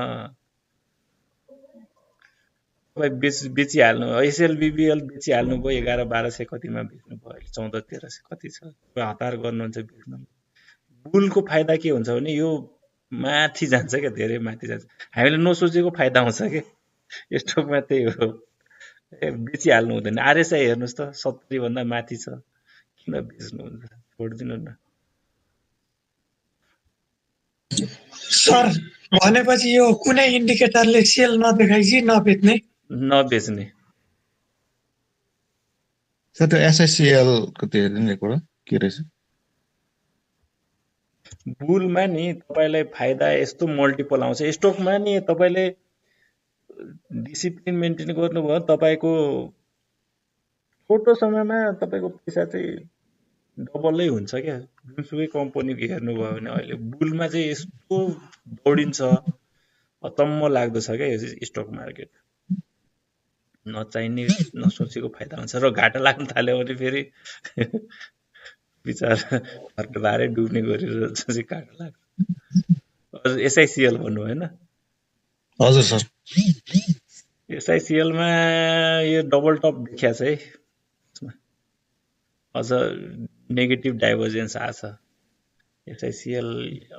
तपाईँ बेचिहाल्नु, एसएलबिबिएल बेचिहाल्नु भयो 1100-1200 कतिमा बेच्नु भयो, अहिले 1400-1300 कति छ। तपाईँ हतार गर्नुहुन्छ बेच्नु। बुलको फाइदा के हुन्छ भने यो माथि जान्छ क्या, धेरै माथि जान्छ। हामीले नसोचेको फाइदा आउँछ क्या स्टकमा। त्यही हो, बेचिहाल्नु हुँदैन। आरएसआई हेर्नुहोस् त 70 भन्दा माथि छ, किन बेच्नुहुन्छ? छोडिदिनु न सर। भनेपछि यो कुनै इन्डिकेटरले सेल नदेखाइछि नबेच्ने सर। त्यो एसआइसिएल को त्यो हेर्दैन एकपल्ट के रहेछ? बुलमा नि तपाईँलाई फाइदा यस्तो मल्टिपल आउँछ। स्टकमा नि तपाईँले डिसिप्लिन मेन्टेन गर्नुभयो, तपाईँको छोटो समयमा तपाईँको पैसा चाहिँ डबलै हुन्छ क्या। जुनसुकै कम्पनीको हेर्नुभयो भने अहिले बुलमा चाहिँ यस्तो दौडिन्छ, अचम्म लाग्दो छ क्या यो स्टक मार्केट। नचाहिने नसोचेको फाइदा हुन्छ र घाटा लाग्न थाल्यो भने फेरि बिचारा घरको भारै डुब्ने गरेर चाहिँ घाटा लाग्छ। एसआइसिएल भन्नु होइन? हजुर सर। एसआइसिएलमा यो डबल टप देखिया छ है। अझ नेगेटिभ डाइभर्जेन्स आछ। एसआइसिएल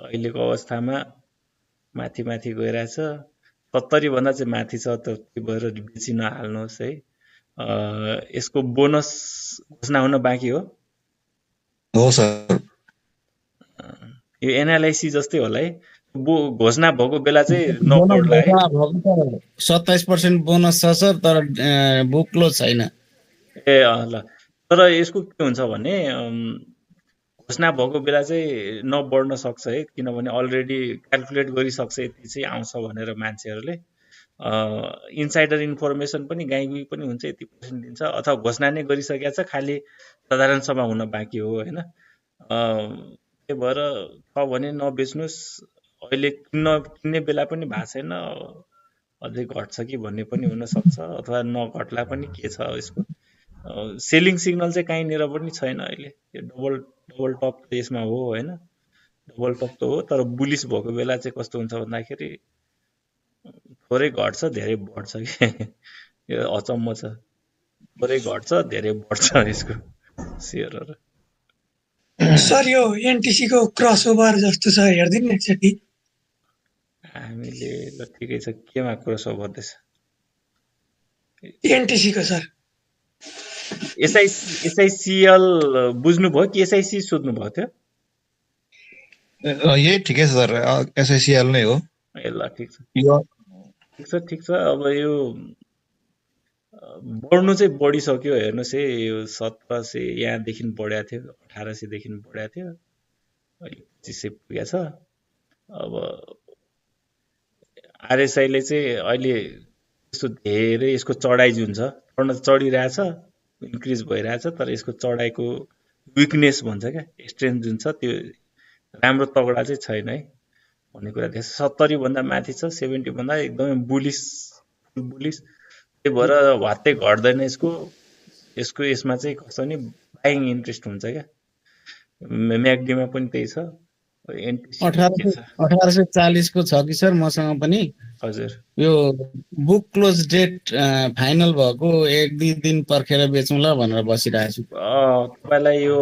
अहिलेको अवस्थामा माथि गइरहेछ। 70 भन्दा चाहिँ माथि छ, त त्यही भएर बेची नहाल्नुहोस् है। यसको बोनस घोषणा हुन बाँकी हो। हो सर। यो एनएलआइसी जस्तै होला है, घोषणा भएको बेला चाहिँ नपढ्ला है। 27% बोनस छ सर, तर बुक क्लोज छैन। ए ल, तर यसको के हुन्छ भने घोषणा भएको बेला चाहिँ नबढ्न सक्छ है, किनभने अलरेडी क्यालकुलेट गरिसक्छ यति चाहिँ आउँछ भनेर मान्छेहरूले। इन्साइडर इन्फर्मेसन पनि गाईगुई पनि हुन्छ, यति पर्सेन्ट दिन्छ, अथवा घोषणा नै गरिसकेको छ, खालि साधारण सभा हुन बाँकी हो होइन। त्यही भएर छ भने नबेच्नुहोस्। अहिले किन्ने बेला पनि भएको छैन, अझै घट्छ कि भन्ने पनि हुनसक्छ, अथवा नघट्ला पनि, के छ यसको सेलिङ सिग्नल चाहिँ कहीँनिर पनि छैन अहिले। यो डबल टप त यसमा हो होइन, डबल टप त हो, तर बुलिस भएको बेला चाहिँ कस्तो हुन्छ भन्दाखेरि थोरै घट्छ धेरै बढ्छ कि यो अचम्म छ, थोरै घट्छ धेरै बढ्छ यसको सेयरहरू। सर यो एनटिसी को क्रसओभर जस्तो छ, हेर्दिनु एकचोटि। हामीले ल ठिकै छ, केमा क्रसओभर हुँदैछ? एनटिसी को सर। एसआइसिएल बुझ्नुभयो कि एसआइसी सोध्नुभएको थियो? यही ठिकै छ सर, एसआइसिएल नै हो। ए ल ठिक छ ठिक छ। अब यो बढ्नु चाहिँ बढिसक्यो, हेर्नुहोस् है, यो 1700 यहाँदेखि बढाएको थियो, 1800देखि बढाएको थियो, अहिले 2500 पुगेको छ। अब आरएसआईले चाहिँ अहिले यस्तो धेरै यसको चढाइ जुन छ, चढ्न चढिरहेछ, इन्क्रिज भइरहेछ, तर यसको चढाइको विकनेस भन्छ क्या, स्ट्रेन्थ जुन छ त्यो राम्रो तगडा चाहिँ छैन है भन्ने कुरा देख्छ। 70 भन्दा माथि छ, 70 भन्दा एकदमै बुलिस। त्यही भएर वात्तै घट्दैन यसमा चाहिँ कस्तो नि बाइङ इन्ट्रेस्ट हुन्छ क्या। म्याग्डीमा पनि त्यही छ। 1840 को छ कि सर मसँग पनि। हजुर, यो बुक क्लोज डेट फाइनल भएको 1-2 दिन पर्खेर बेचौँला भनेर बसिरहेको छु। तपाईँलाई यो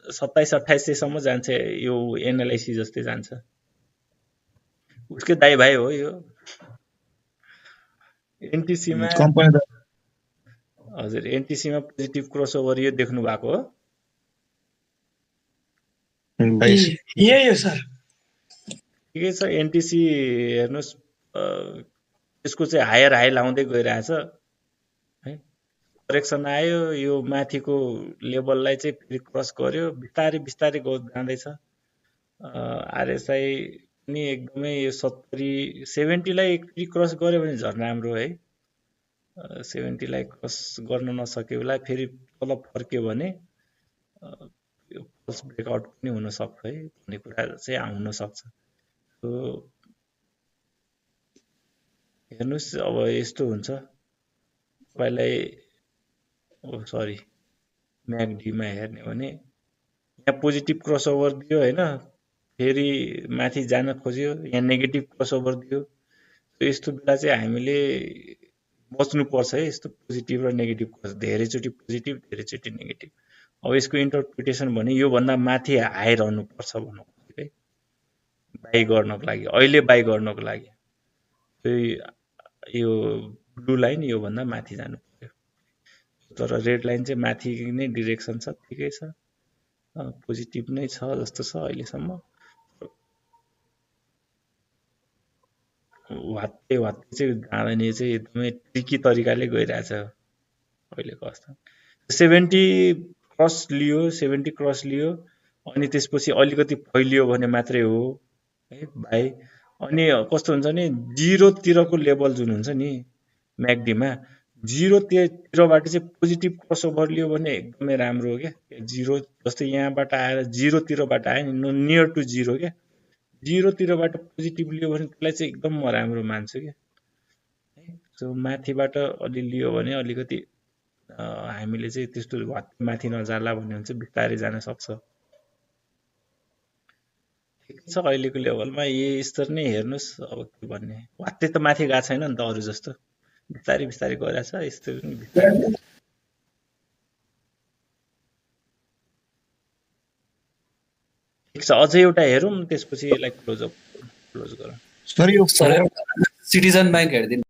2700-2800 सम्म जान्छ, यो एनएलआइसी जस्तै जान्छ। उसकै दाइ भाइ हो यो एनटिसीमा। हजुर, एनटिसीमा पोजिटिभ क्रसओभर यो देख्नु भएको हो? यही हो सर। ठिकै छ। एनटिसी हेर्नुहोस्, यसको चाहिँ हायर हाई लाउँदै गइरहेछ है, करेक्सन आयो, यो माथिको लेभललाई चाहिँ फेरि क्रस गर्यो, बिस्तारै बिस्तारै जाँदैछ। आरएसआई पनि एकदमै यो 70 लाई एकचोटि क्रस गर्यो भने झन् राम्रो है। 70 लाई क्रस गर्न नसक्यो बेला फेरि तल फर्क्यो भने फल्स ब्रेकआउट पनि हुन सक्छ है भन्ने कुरा चाहिँ आउन सक्छ। हेर्नुहोस्, अब यस्तो हुन्छ, तपाईँलाई सरी म्यागडीमा हेर्ने भने यहाँ पोजिटिभ क्रसओभर दियो होइन, फेरि माथि जान खोज्यो, यहाँ नेगेटिभ क्रसओभर दियो। यस्तो बेला चाहिँ हामीले बच्नुपर्छ है, यस्तो पोजिटिभ र नेगेटिभ क्रस, धेरैचोटि पोजिटिभ धेरैचोटि नेगेटिभ। अब यसको इन्टरप्रिटेसन भने योभन्दा माथि हाई रहनुपर्छ भनौँ है, बाई गर्नको लागि, अहिले बाई गर्नको लागि यो ब्लू लाइन योभन्दा माथि जानु पर्यो। तर रेड लाइन चाहिँ माथि नै डिरेक्सन छ, ठिकै छ, पोजिटिभ नै छ जस्तो छ अहिलेसम्म। वात्तै चाहिँ जाँदैन, चाहिँ एकदमै ट्रिकी तरिकाले गइरहेछ अहिलेको अवस्था। 70 क्रस लियो अनि त्यसपछि अलिकति फैलियो भने मात्रै हो है भाइ। अनि कस्तो हुन्छ नि, 0 तिरको लेभल जुन हुन्छ नि म्यागडीमा, 0 तिरबाट चाहिँ पोजिटिभ क्रसओभर लियो भने एकदमै राम्रो हो क्या। 0 जस्तै यहाँबाट आएर 0 तिरबाट आयो नि, नियर टु 0 क्या, 0 तिरबाट पोजिटिभ लियो भने त्यसलाई चाहिँ एकदम म राम्रो मान्छु क्या। सो माथिबाट अलि लियो भने अलिकति हामीले चाहिँ त्यस्तो माथि नजाला भन्ने हुन्छ, बिस्तारै जान सक्छ। ठिक छ, अहिलेको लेभलमा यही स्तर नै हेर्नुहोस्। अब के भन्ने, वात्तै त माथि गएको छैन नि त अरू जस्तो, बिस्तारै बिस्तारै गइरहेछ यस्तो पनि बिस्तारै। ठिक छ, अझै एउटा हेरौँ, त्यसपछि यसलाई क्लोज गरौँ। सिटिजन ब्याङ्क हेरिदिनु।